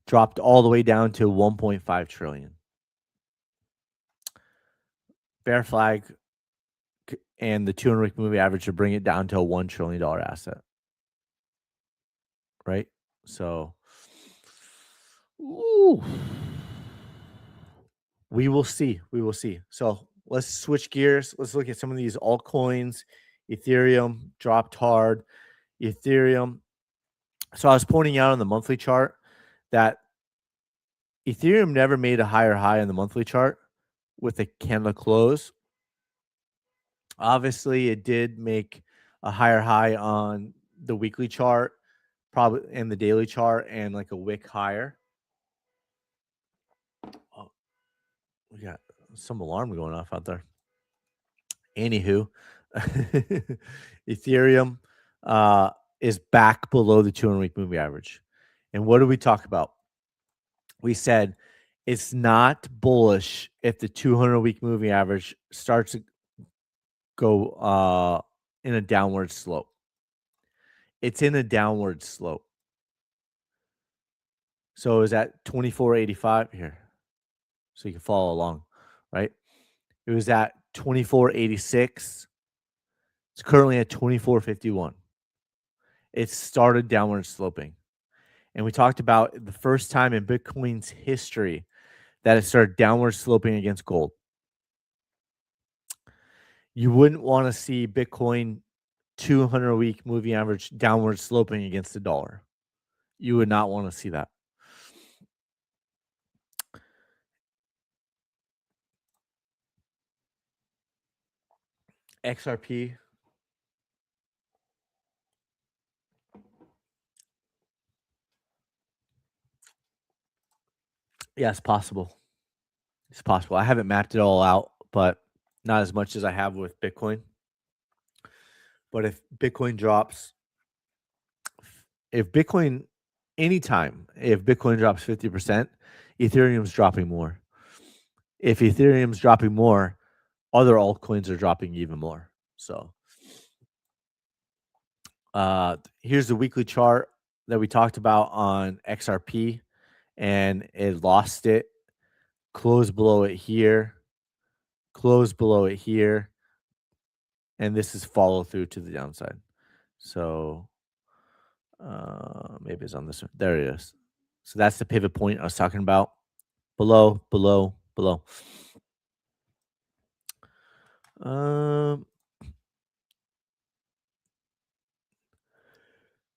dropped all the way down to 1.5 trillion. Bear flag and the 200-week moving average to bring it down to a $1 trillion asset. Right? So, ooh, we will see. We will see. So let's switch gears. Let's look at some of these altcoins. Ethereum dropped hard. Ethereum. So I was pointing out on the monthly chart that Ethereum never made a higher high on the monthly chart with a candle close. Obviously, it did make a higher high on the weekly chart, probably in the daily chart, and like a wick higher. Oh, we got some alarm going off out there. Anywho, Ethereum is back below the 200-week moving average. And what did we talk about? We said it's not bullish if the 200-week moving average starts to go in a downward slope. It's in a downward slope. So is that 2485 here? So you can follow along, right? It was at 2486. It's currently at 2451. It started downward sloping. And we talked about the first time in Bitcoin's history that it started downward sloping against gold. You wouldn't want to see Bitcoin 200-week moving average downward sloping against the dollar. You would not want to see that. XRP. Yeah, it's possible. It's possible. I haven't mapped it all out, but not as much as I have with Bitcoin. But if Bitcoin drops, if Bitcoin 50%, Ethereum's dropping more. If Ethereum's dropping more, other altcoins are dropping even more. So here's the weekly chart that we talked about on XRP, and it lost it, closed below it here, closed below it here, and this is follow through to the downside. So maybe it's on this one. There it is. So that's the pivot point I was talking about. Below, below, below.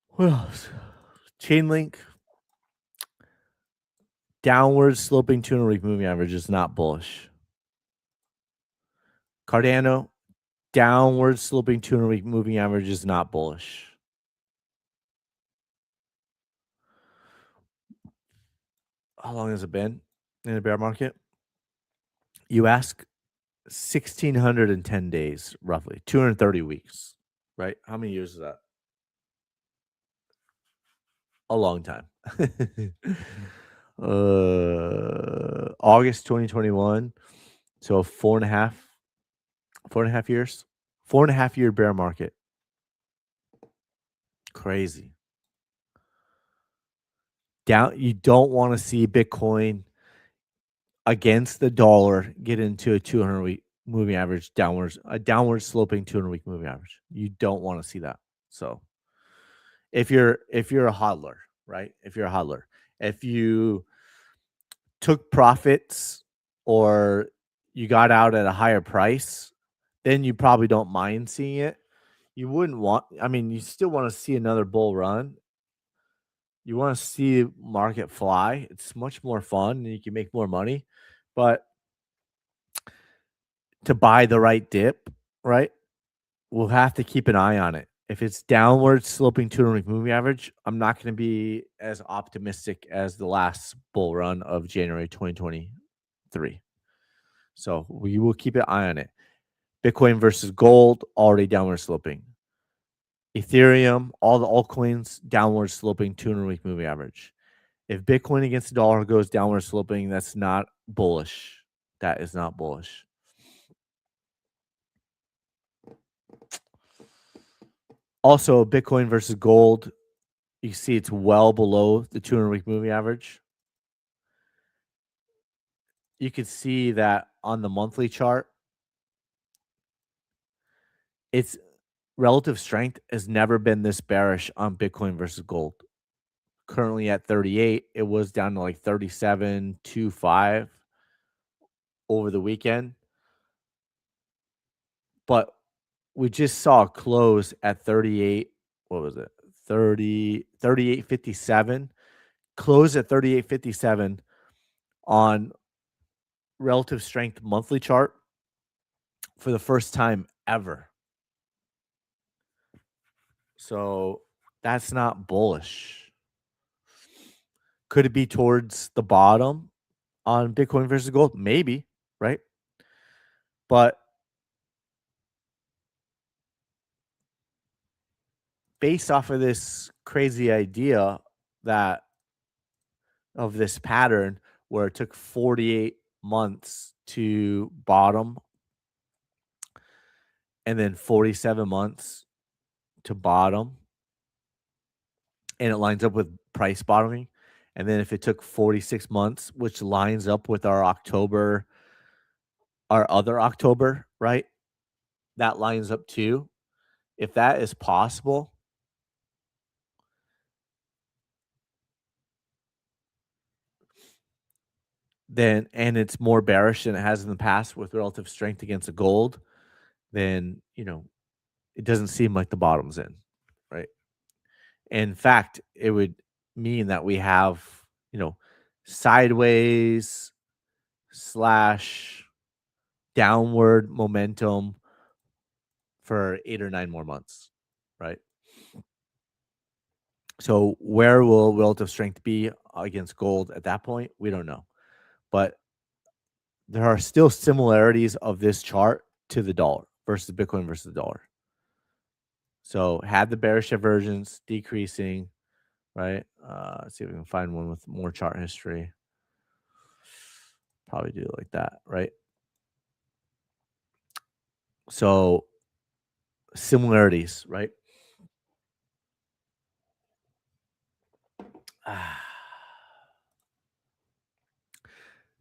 What else? Chainlink. Downward sloping 200-week moving average is not bullish. Cardano. Downward sloping 200-week moving average is not bullish. How long has it been in the bear market? You ask, 1,610 days, roughly 230 weeks, right? How many years is that? A long time. August 2021. So 4.5 years. 4.5 year bear market. Crazy. You don't want to see Bitcoin against the dollar get into a 200-week moving average a downward sloping 200-week moving average. You don't want to see that. So if you're a hodler, right? If you took profits or you got out at a higher price, then you probably don't mind seeing it. You wouldn't want, you still want to see another bull run. You want to see market fly. It's much more fun and you can make more money. But to buy the right dip, right, we'll have to keep an eye on it. If it's downward sloping 200-week moving average, I'm not going to be as optimistic as the last bull run of January 2023. So we will keep an eye on it. Bitcoin versus gold, already downward sloping. Ethereum, all the altcoins, downward sloping 200-week moving average. If Bitcoin against the dollar goes downward sloping, that's not bullish. That is not bullish. Also, Bitcoin versus gold, you see it's well below the 200-week moving average. You can see that on the monthly chart, its relative strength has never been this bearish on Bitcoin versus gold. Currently at 38, it was down to like 37.25 over the weekend. But we just saw a close at 38. What was it? 38.57. Close at 38.57 on relative strength monthly chart for the first time ever. So that's not bullish. Could it be towards the bottom on Bitcoin versus gold? Maybe, right? But based off of this crazy idea that of this pattern where it took 48 months to bottom and then 47 months to bottom, and it lines up with price bottoming. And then if it took 46 months, which lines up with our other October, right? That lines up too. If that is possible, then and it's more bearish than it has in the past with relative strength against the gold, then it doesn't seem like the bottom's in, right? In fact, it would mean that we have, sideways slash downward momentum for 8 or 9 more months, right? So where will relative strength be against gold at that point? We don't know. But there are still similarities of this chart to the dollar versus Bitcoin versus the dollar. So had the bearish divergence decreasing, right? Let's see if we can find one with more chart history. Probably do it like that, right? So similarities, right?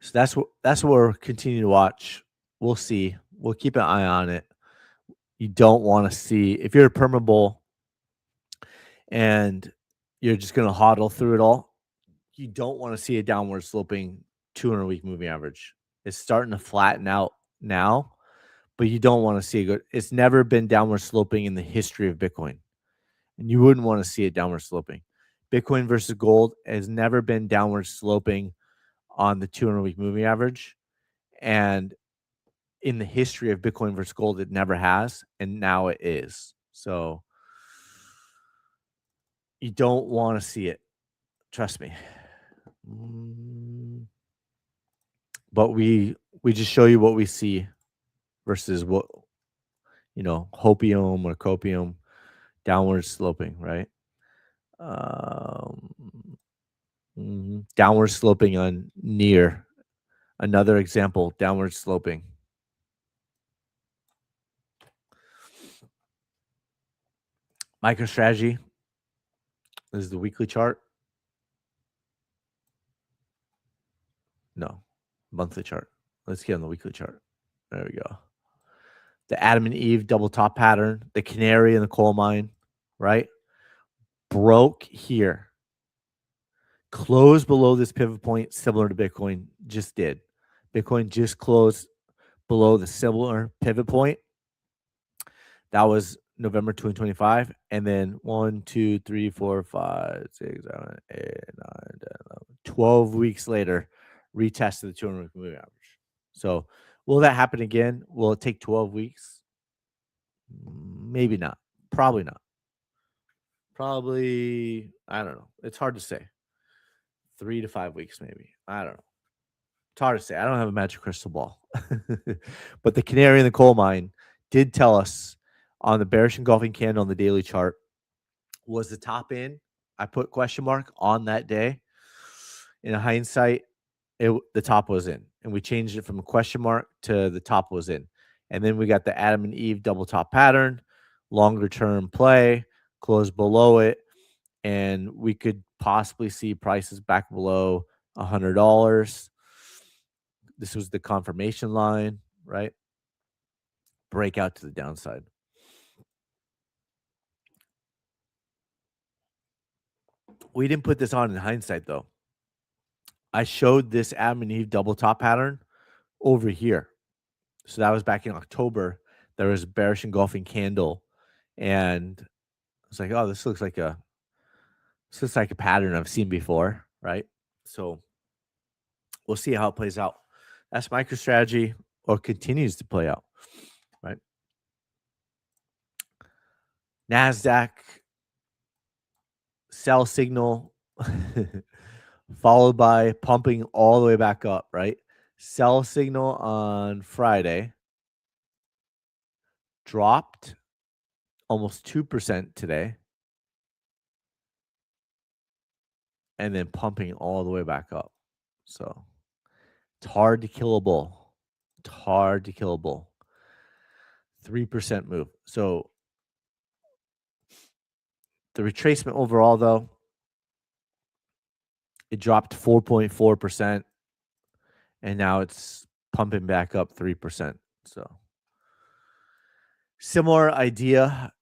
So that's what we're continuing to watch. We'll see. We'll keep an eye on it. You don't want to see if you're a perma bull and you're just going to hodl through it all. You don't want to see a downward sloping 200-week moving average. It's starting to flatten out now, but you don't want to see it go. It's never been downward sloping in the history of Bitcoin, and you wouldn't want to see it downward sloping. Bitcoin versus gold has never been downward sloping on the 200-week moving average, and in the history of Bitcoin versus gold, it never has, and now it is. So you don't want to see it. Trust me. But we just show you what we see versus what hopium or copium, downward sloping, right? Downward sloping on near. Another example, downward sloping. MicroStrategy. This is the weekly chart. No, monthly chart. Let's get on the weekly chart. There we go. The Adam and Eve double top pattern, the canary in the coal mine, right? Broke here. Closed below this pivot point, similar to Bitcoin just did. Bitcoin just closed below the similar pivot point. That was November 2025. And then 1, 2, 3, 4, 5, 6, 7, 8, 9, 10, 11, 12 weeks later, retested the 200-week moving average. So will that happen again? Will it take 12 weeks? Maybe not. Probably not. Probably, I don't know. It's hard to say. 3 to 5 weeks, maybe. I don't know. It's hard to say. I don't have a magic crystal ball. But the canary in the coal mine did tell us on the bearish engulfing candle on the daily chart, was the top in? I put question mark on that day. In hindsight, the top was in. And we changed it from a question mark to the top was in. And then we got the Adam and Eve double top pattern, longer term play, close below it, and we could possibly see prices back below $100. This was the confirmation line, right? Breakout to the downside. We didn't put this on in hindsight though. I showed this Adam and Eve double top pattern over here. So that was back in October. There was a bearish engulfing candle, and I was like, "Oh, this looks like a pattern I've seen before, right?" So we'll see how it plays out. That's MicroStrategy, or continues to play out, right? Nasdaq sell signal, followed by pumping all the way back up, right? Sell signal on Friday dropped almost 2% today, and then pumping all the way back up. So it's hard to kill a bull. It's hard to kill a bull. 3% move. So the retracement overall, though, it dropped 4.4%, and now it's pumping back up 3%. So similar idea,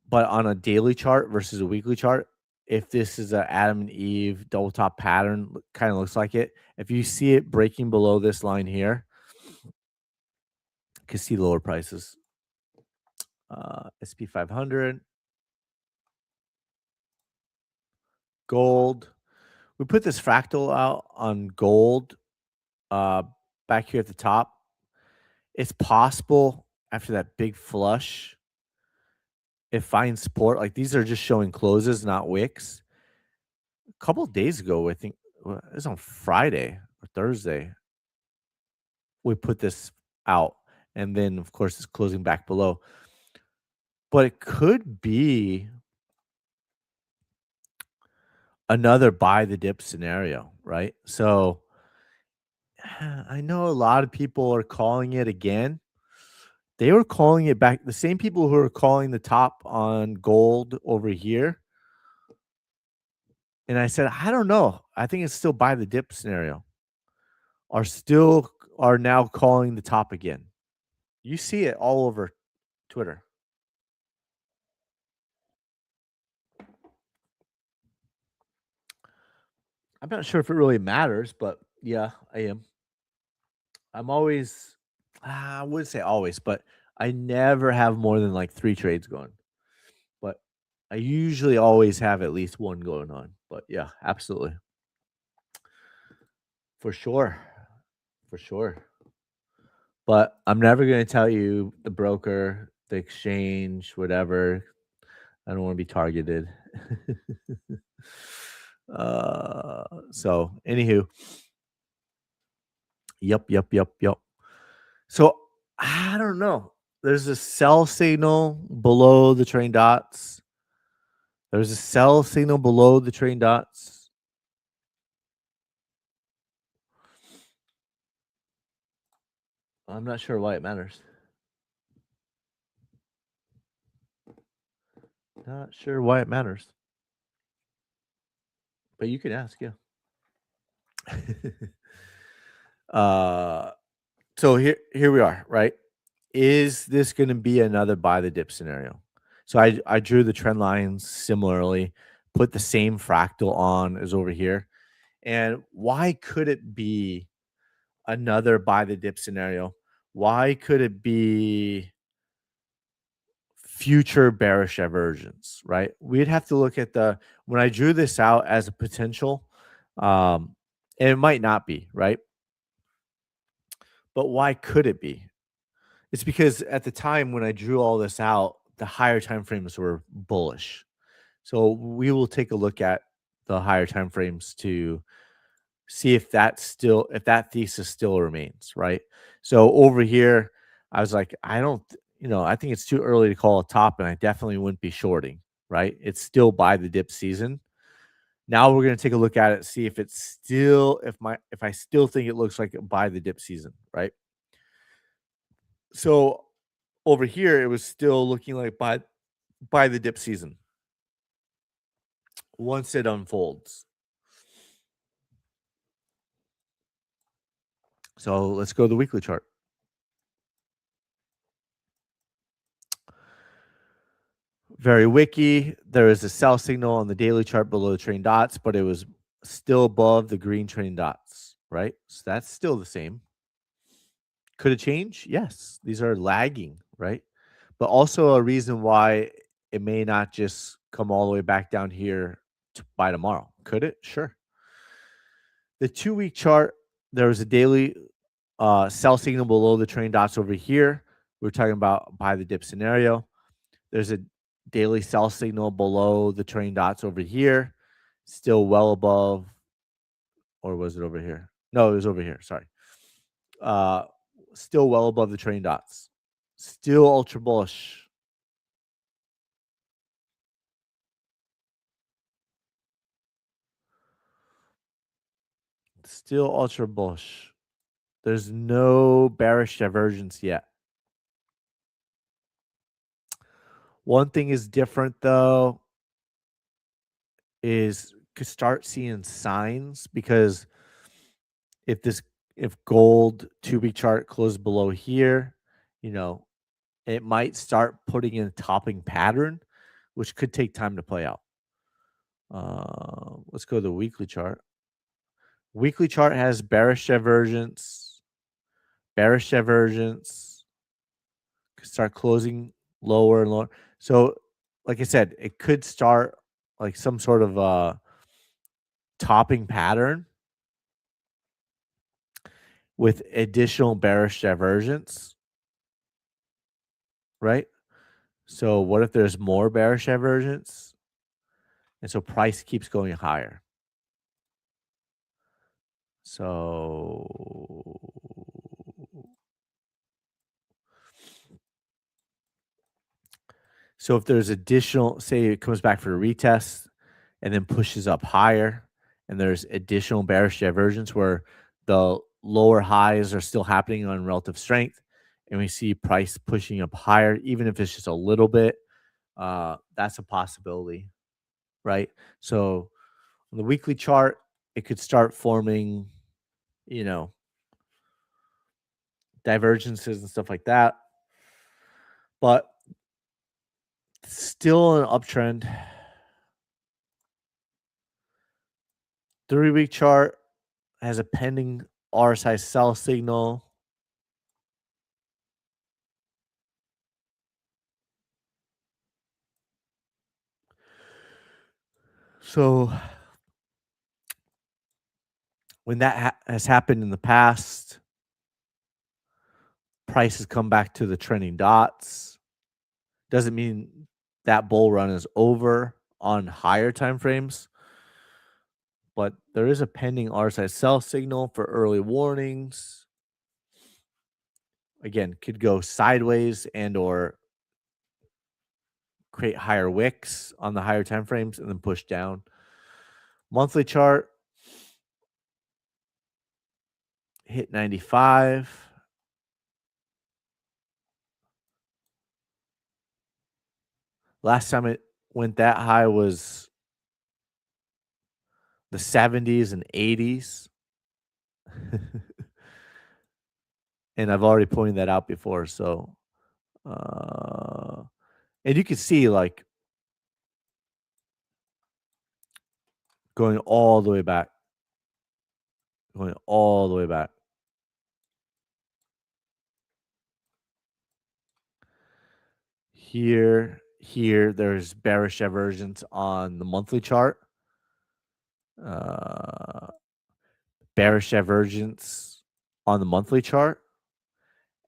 but on a daily chart versus a weekly chart. If this is a Adam and Eve double top pattern, kind of looks like it. If you see it breaking below this line here, you can see lower prices. SP 500, gold. We put this fractal out on gold back here at the top. It's possible after that big flush, it finds support. Like these are just showing closes, not wicks. A couple of days ago, I think it was on Friday or Thursday, we put this out. And then, of course, it's closing back below. But it could be another buy the dip scenario, right? So I know a lot of people are calling it again. They were calling it back. The same people who are calling the top on gold over here. And I said, I don't know. I think it's still buy the dip scenario. Are now calling the top again. You see it all over Twitter. I'm not sure if it really matters, but yeah, I am. I'm always, I wouldn't say always, but I never have more than like 3 trades going. But I usually always have at least one going on. But yeah, absolutely. For sure. For sure. But I'm never going to tell you the broker, the exchange, whatever. I don't want to be targeted. So anywho, yep. So I don't know. There's a sell signal below the train dots. There's a sell signal below the train dots. I'm not sure why it matters. Not sure why it matters. But you can ask, yeah. So here we are, right? Is this going to be another buy the dip scenario? So I drew the trend lines similarly, put the same fractal on as over here. And why could it be another buy the dip scenario? Why could it be future bearish divergence, right? We'd have to look at when I drew this out as a potential, and it might not be, right? But why could it be? It's because at the time when I drew all this out, the higher time frames were bullish. So we will take a look at the higher time frames to see if that thesis still remains, right? So over here, I was like, I think it's too early to call a top, and I definitely wouldn't be shorting, right? It's still buy the dip season. Now we're going to take a look at it, see if it's still if I still think it looks like a buy the dip season, right? So over here, it was still looking like by the dip season once it unfolds. So let's go to the weekly chart. Very wiki. There is a sell signal on the daily chart below the trading dots, but it was still above the green trading dots, right? So that's still the same. Could it change? Yes. These are lagging, right? But also a reason why it may not just come all the way back down here by tomorrow. Could it? Sure. The 2-week chart, there was a daily sell signal below the trading dots over here. We're talking about buy the dip scenario. There's a daily sell signal below the trading dots over here, still well above, or was it over here? No, it was over here. Sorry. Uh, Still well above the trading dots. Still ultra bullish. Still ultra bullish. There's no bearish divergence yet. One thing is different though is could start seeing signs because if gold 2-week chart closed below here, you know, it might start putting in a topping pattern, which could take time to play out. Let's go to the weekly chart. Weekly chart has bearish divergence. Bearish divergence. Could start closing lower and lower. So, like I said, it could start like some sort of topping pattern with additional bearish divergence, right? So, what if there's more bearish divergence? And so price keeps going higher. So if there's additional, say it comes back for a retest and then pushes up higher, and there's additional bearish divergence where the lower highs are still happening on relative strength, and we see price pushing up higher, even if it's just a little bit, that's a possibility, right? So on the weekly chart, it could start forming, you know, divergences and stuff like that. But still an uptrend. 3-week chart has a pending RSI sell signal. So when that has happened in the past, prices come back to the trending dots. Doesn't mean that bull run is over on higher time frames, but there is a pending RSI sell signal for early warnings. Again, could go sideways and or create higher wicks on the higher time frames and then push down. Monthly chart hit 95. Last time it went that high was the 70s and 80s. And I've already pointed that out before. So, and you can see like going all the way back, going all the way back. Here, there's bearish divergence on the monthly chart. Bearish divergence on the monthly chart,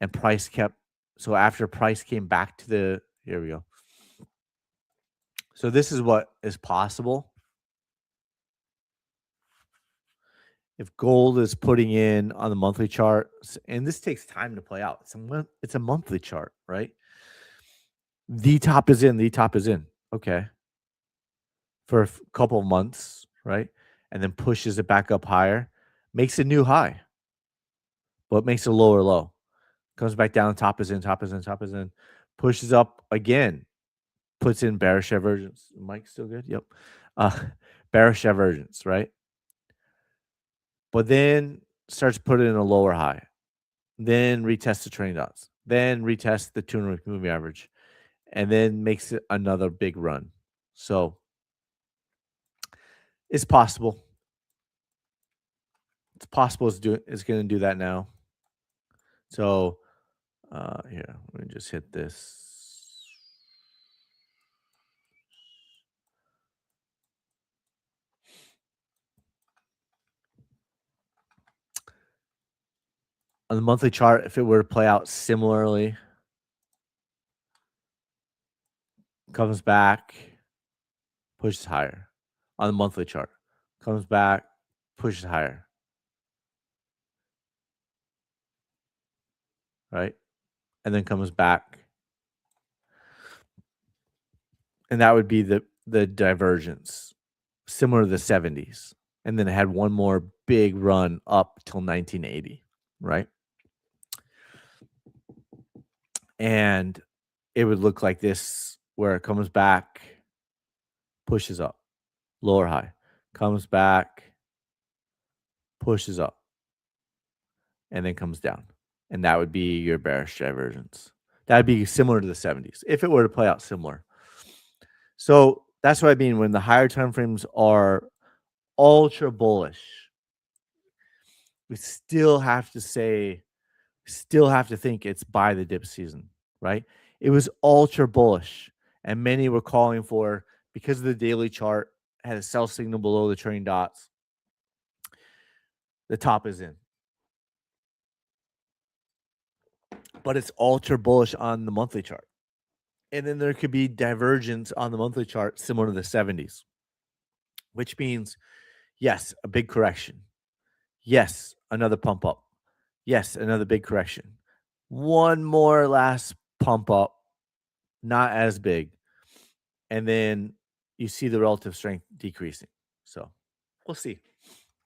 and price kept. So after price came back to the, here we go. So this is what is possible. If gold is putting in on the monthly chart, and this takes time to play out. It's a monthly chart, right? The top is in, the top is in. Okay. For a couple of months, right? And then pushes it back up higher, makes a new high, but makes a lower low. Comes back down, top is in, top is in, top is in, pushes up again, puts in bearish divergence. Mike's still good? Yep. Bearish divergence, right? But then starts putting in a lower high. Then retest the trailing dots. Then retest the 200 moving average. And then makes it another big run. So it's possible. It's possible it's going to do that now. So here, let me just hit this. On the monthly chart, if it were to play out similarly, comes back, pushes higher. On the monthly chart, comes back, pushes higher. Right? And then comes back. And that would be the divergence, similar to the 70s. And then it had one more big run up till 1980, right? And it would look like this, where it comes back, pushes up, lower high, comes back, pushes up, and then comes down. And that would be your bearish divergence. That would be similar to the 70s if it were to play out similar. So that's what I mean when the higher time frames are ultra bullish. We still have to think it's buy the dip season, right? It was ultra bullish, and many were calling for, because the daily chart had a sell signal below the trailing dots, the top is in. But it's ultra bullish on the monthly chart. And then there could be divergence on the monthly chart similar to the 70s, which means, yes, a big correction. Yes, another pump up. Yes, another big correction. One more last pump up, not as big. And then you see the relative strength decreasing. So we'll see.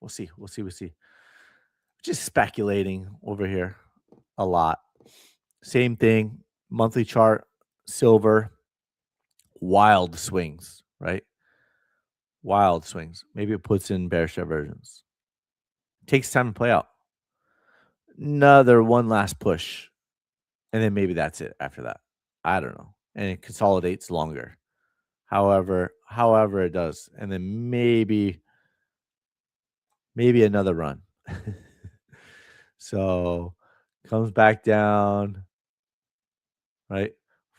We'll see. Just speculating over here a lot. Same thing, monthly chart, silver, wild swings, right? Wild swings. Maybe it puts in bearish divergence. Takes time to play out. Another one last push. And then maybe that's it after that. I don't know. And it consolidates longer. However it does. And then maybe another run. So comes back down, right?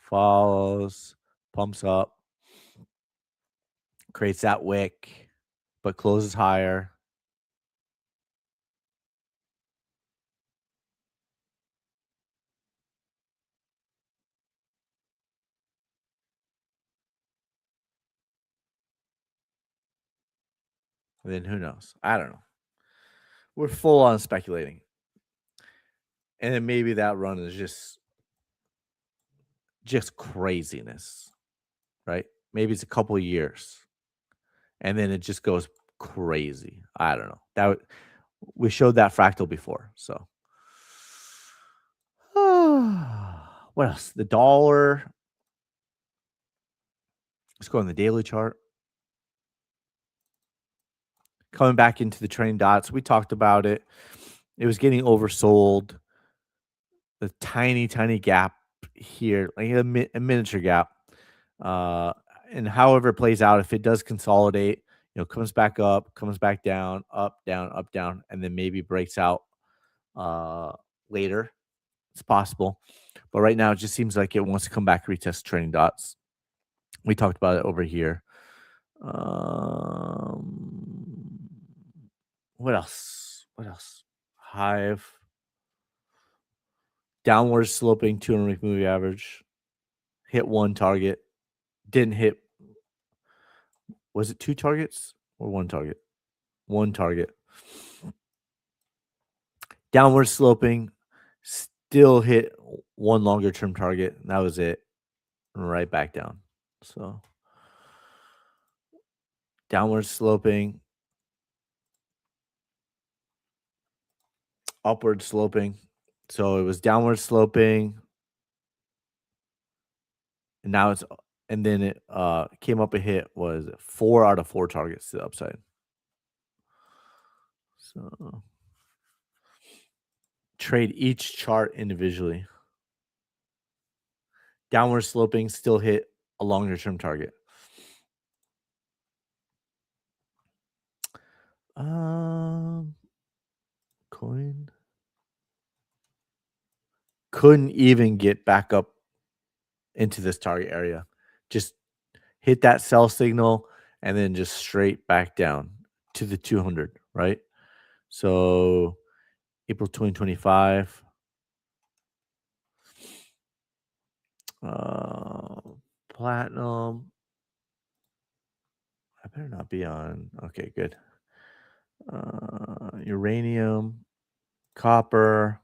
Follows, pumps up, creates that wick, but closes higher. And then who knows? I don't know. We're full on speculating. And then maybe that run is just craziness, right? Maybe it's a couple of years. And then it just goes crazy. I don't know. We showed that fractal before. So what else? The dollar. Let's go on the daily chart. Coming back into the trailing dots. We talked about it. It was getting oversold. The tiny gap here, like a miniature gap. And however it plays out, if it does consolidate, comes back up, comes back down, up, down, and then maybe breaks out later. It's possible. But right now, it just seems like it wants to come back, retest trailing dots. We talked about it over here. What else? Hive. Downward sloping 200-week moving average. Hit one target. Didn't hit. Was it two targets or one target? One target. Downward sloping. Still hit one longer term target. And that was it. Right back down. So downward sloping. Upward sloping. So it was downward sloping. And now and then it came up a hit, was 4 out of 4 targets to the upside. So trade each chart individually. Downward sloping, still hit a longer term target. Coin couldn't even get back up into this target area. Just hit that sell signal and then just straight back down to the 200, right? So April 2025. Platinum. I better not be on. Okay, good. Uranium, copper.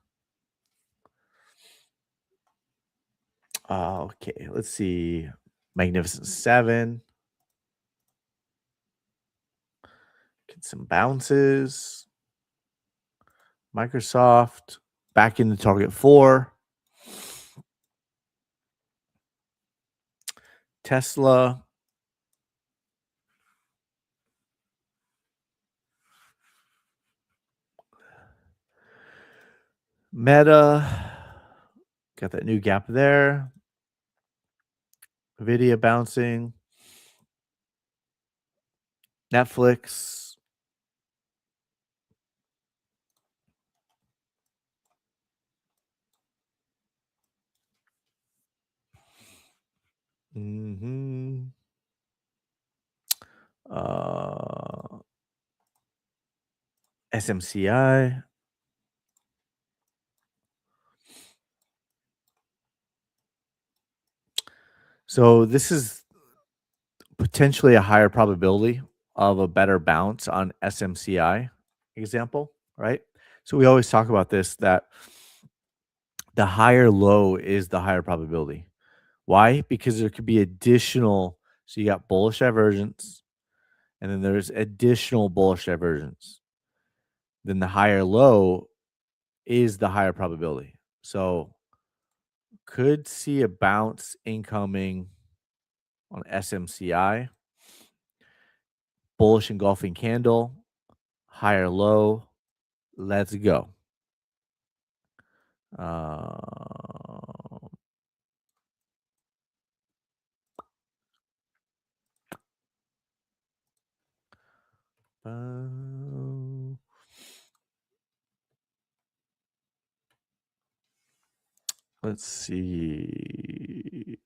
Okay, let's see. Magnificent Seven. Get some bounces. Microsoft back into target 4. Tesla. Meta. Got that new gap there. Nvidia bouncing. Netflix. Mm-hmm. SMCI. So this is potentially a higher probability of a better bounce on SMCI example, right? So we always talk about this, that the higher low is the higher probability. Why? Because there could be additional, so you got bullish divergence, and then there's additional bullish divergence. Then the higher low is the higher probability. So could see a bounce incoming on SMCI, bullish engulfing candle, higher low. Let's go. Let's see.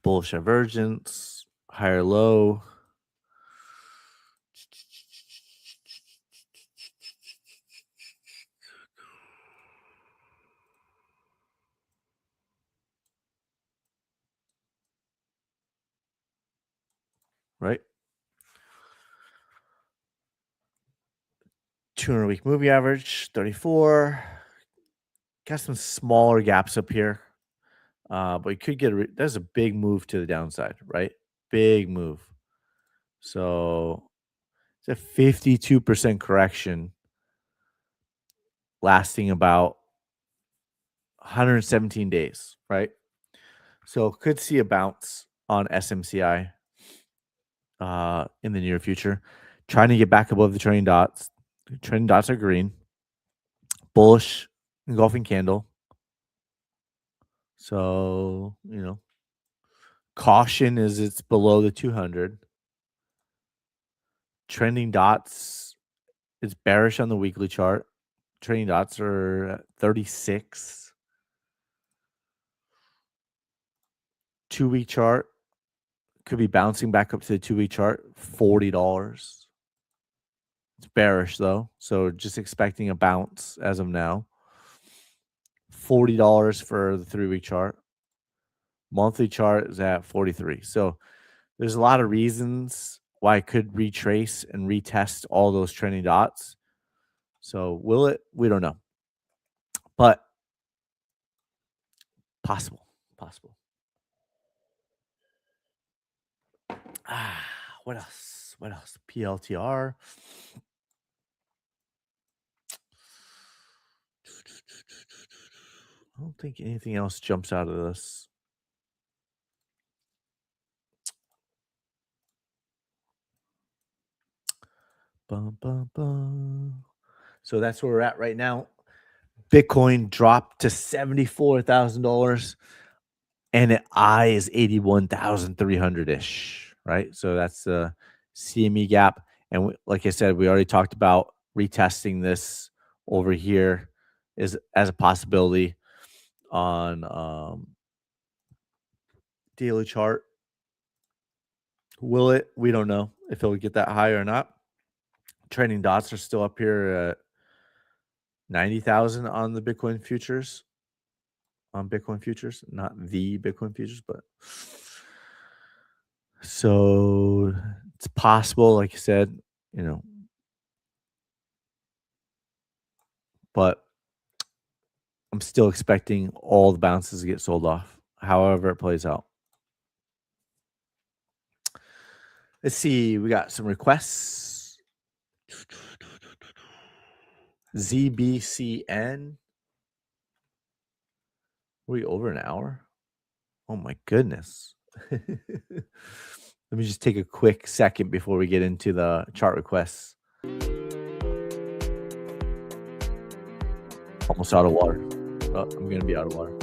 Bullish divergence, higher low. Right? 200-week movie average, 34. Got some smaller gaps up here. But you could get there's a big move to the downside, right? Big move. So it's a 52% correction lasting about 117 days, right? So could see a bounce on SMCI in the near future. Trying to get back above the trending dots. The trending dots are green. Bullish engulfing candle. So, caution is it's below the 200. Trending dots is bearish on the weekly chart. Trending dots are at 36. 2-week chart could be bouncing back up to the 2-week chart, $40. It's bearish though, so just expecting a bounce as of now. $40 for the 3-week chart. Monthly chart is at 43. So there's a lot of reasons why I could retrace and retest all those trending dots. So will it? We don't know. But Possible. What else? PLTR. I don't think anything else jumps out of this. Bum, bum, bum. So that's where we're at right now. Bitcoin dropped to $74,000 and I is 81,300 ish, right? So that's the CME gap. And like I said, we already talked about retesting this over here is as a possibility on daily chart. Will it? We don't know if it'll get that high or not. Trading dots are still up here at 90,000 on the Bitcoin futures. On Bitcoin futures, not the Bitcoin futures, but so it's possible, like I said, but I'm still expecting all the bounces to get sold off, however it plays out. Let's see. We got some requests. ZBCN. Are we over an hour? Oh my goodness. Let me just take a quick second before we get into the chart requests. Almost out of water. Oh, I'm going to be out of water.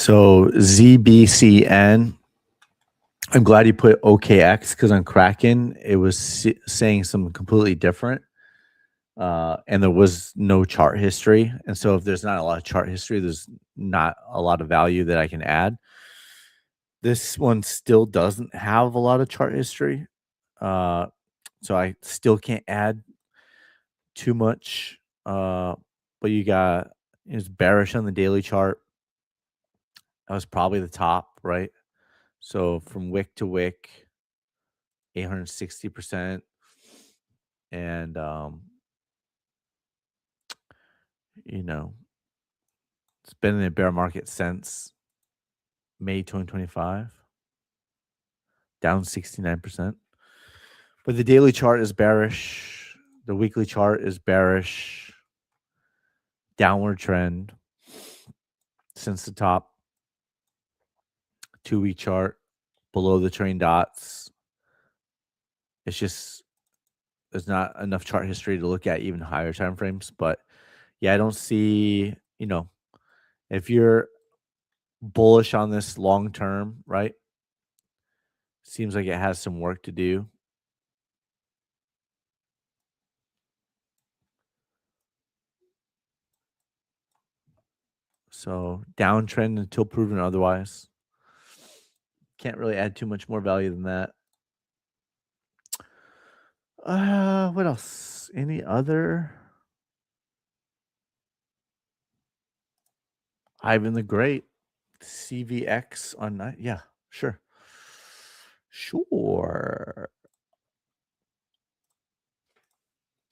So ZBCN. I'm glad you put OKX because on Kraken it was saying something completely different, and there was no chart history. And so if there's not a lot of chart history, there's not a lot of value that I can add. This one still doesn't have a lot of chart history, so I still can't add too much. But you got it's bearish on the daily chart. That was probably the top, right? So from wick to wick, 860%. And you know, it's been in a bear market since May 2025, down 69%. But the daily chart is bearish. The weekly chart is bearish. Downward trend since the top. 2-week chart below the train dots. It's just there's not enough chart history to look at even higher time frames. But yeah, I don't see, if you're bullish on this long term, right? Seems like it has some work to do. So downtrend until proven otherwise. Can't really add too much more value than that. What else? Any other? Ivan the Great, CVX on night. Yeah, sure. Sure.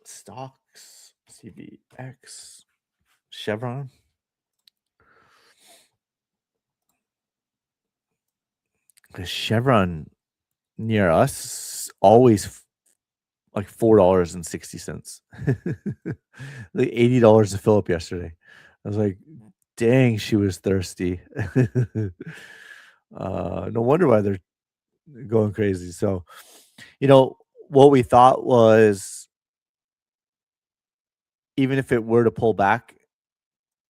Stocks, CVX, Chevron. The Chevron near us always like $4.60. Like $80 to fill up yesterday. I was like, dang, she was thirsty. No wonder why they're going crazy. So, what we thought was even if it were to pull back,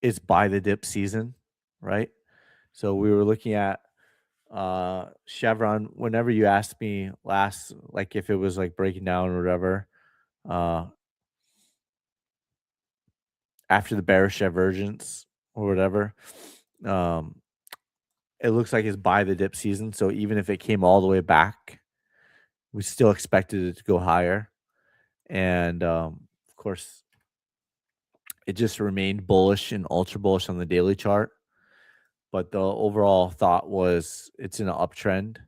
it's buy the dip season, right? So we were looking at Chevron. Whenever you asked me last, like if it was like breaking down or whatever, uh after the bearish divergence or whatever, um it looks like it's buy the dip season. So even if it came all the way back, we still expected it to go higher. And of course, it just remained bullish and ultra bullish on the daily chart. But the overall thought was it's in an uptrend,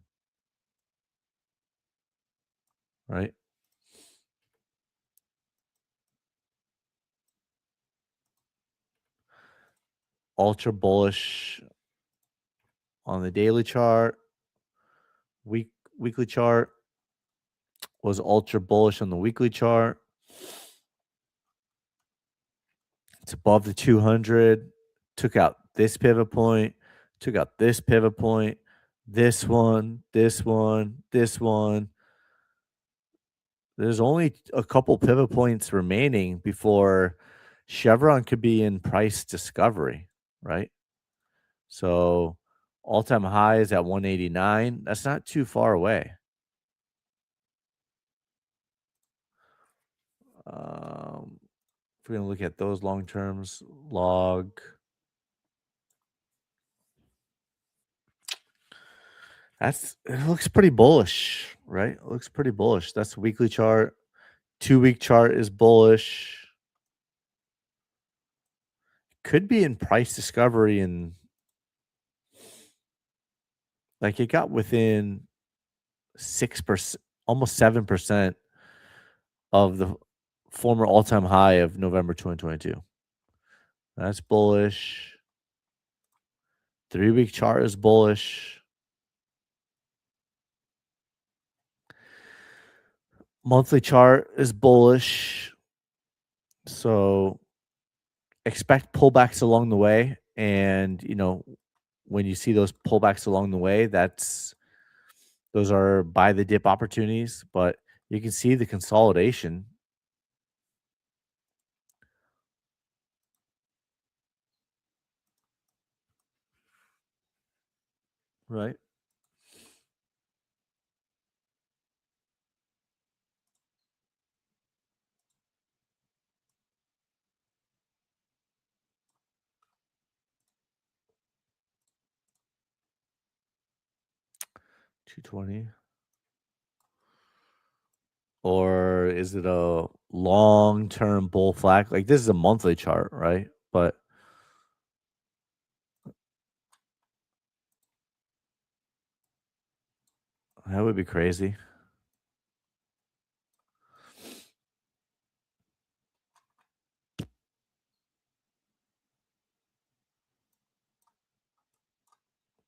right? Ultra bullish on the daily chart. Weekly chart was ultra bullish on the weekly chart. It's above the 200. Took out this pivot point. Took out this pivot point. This one. This one. This one. There's only a couple pivot points remaining before Chevron could be in price discovery, right? So all-time high is at 189. That's not too far away. If we're going to look at those long terms, log. It looks pretty bullish, right? It looks pretty bullish. That's weekly chart. 2-week chart is bullish. Could be in price discovery, and like it got within 6%, almost 7% of the former all-time high of November 2022. That's bullish. 3-week chart is bullish. Monthly chart is bullish. So expect pullbacks along the way. And, when you see those pullbacks along the way, those are buy the dip opportunities. But you can see the consolidation. Right. 220. Or is it a long-term bull flag? Like, this is a monthly chart, right? But that would be crazy.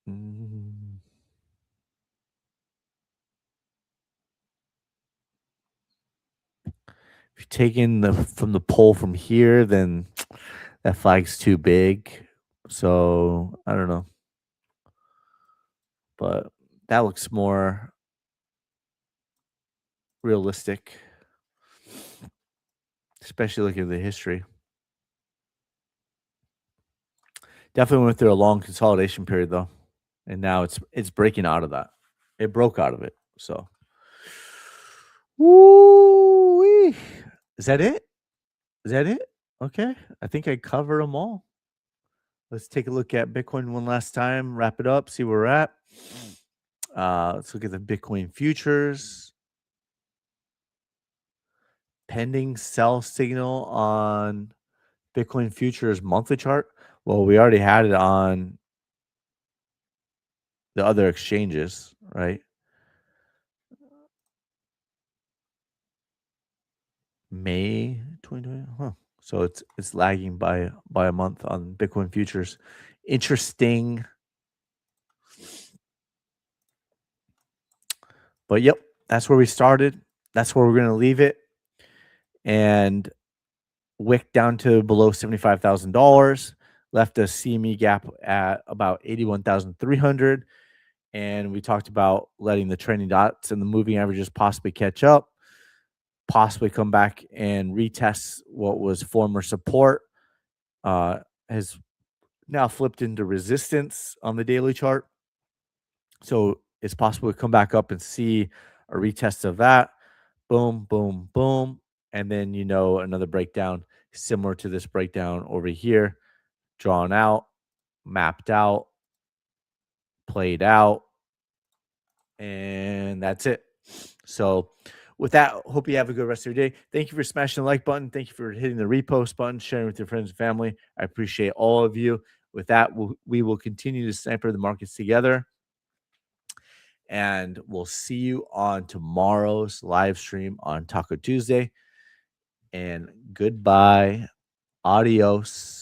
Mm. If you're taking the from the pole from here, then that flag's too big. So I don't know, but that looks more realistic, especially looking at the history. Definitely went through a long consolidation period though, and now it's breaking out of that. It broke out of it. So, woo! Is that it? Is that it? Okay, I think I covered them all. Let's take a look at Bitcoin one last time. Wrap it up. See where we're at. Let's look at the Bitcoin futures. Pending sell signal on Bitcoin futures monthly chart. Well, we already had it on the other exchanges, right? May 2020. Huh. So it's lagging by a month on Bitcoin futures. Interesting. But yep, that's where we started. That's where we're gonna leave it. And wick down to below $75,000, left a CME gap at about 81,300. And we talked about letting the trending dots and the moving averages possibly catch up, possibly come back and retest what was former support. Has now flipped into resistance on the daily chart. So it's possible to come back up and see a retest of that. Boom, boom, boom. And then, another breakdown similar to this breakdown over here, drawn out, mapped out, played out, and that's it. So, with that, hope you have a good rest of your day. Thank you for smashing the like button. Thank you for hitting the repost button, sharing with your friends and family. I appreciate all of you. With that, we will continue to sniper the markets together. And we'll see you on tomorrow's live stream on Taco Tuesday. And goodbye. Adios.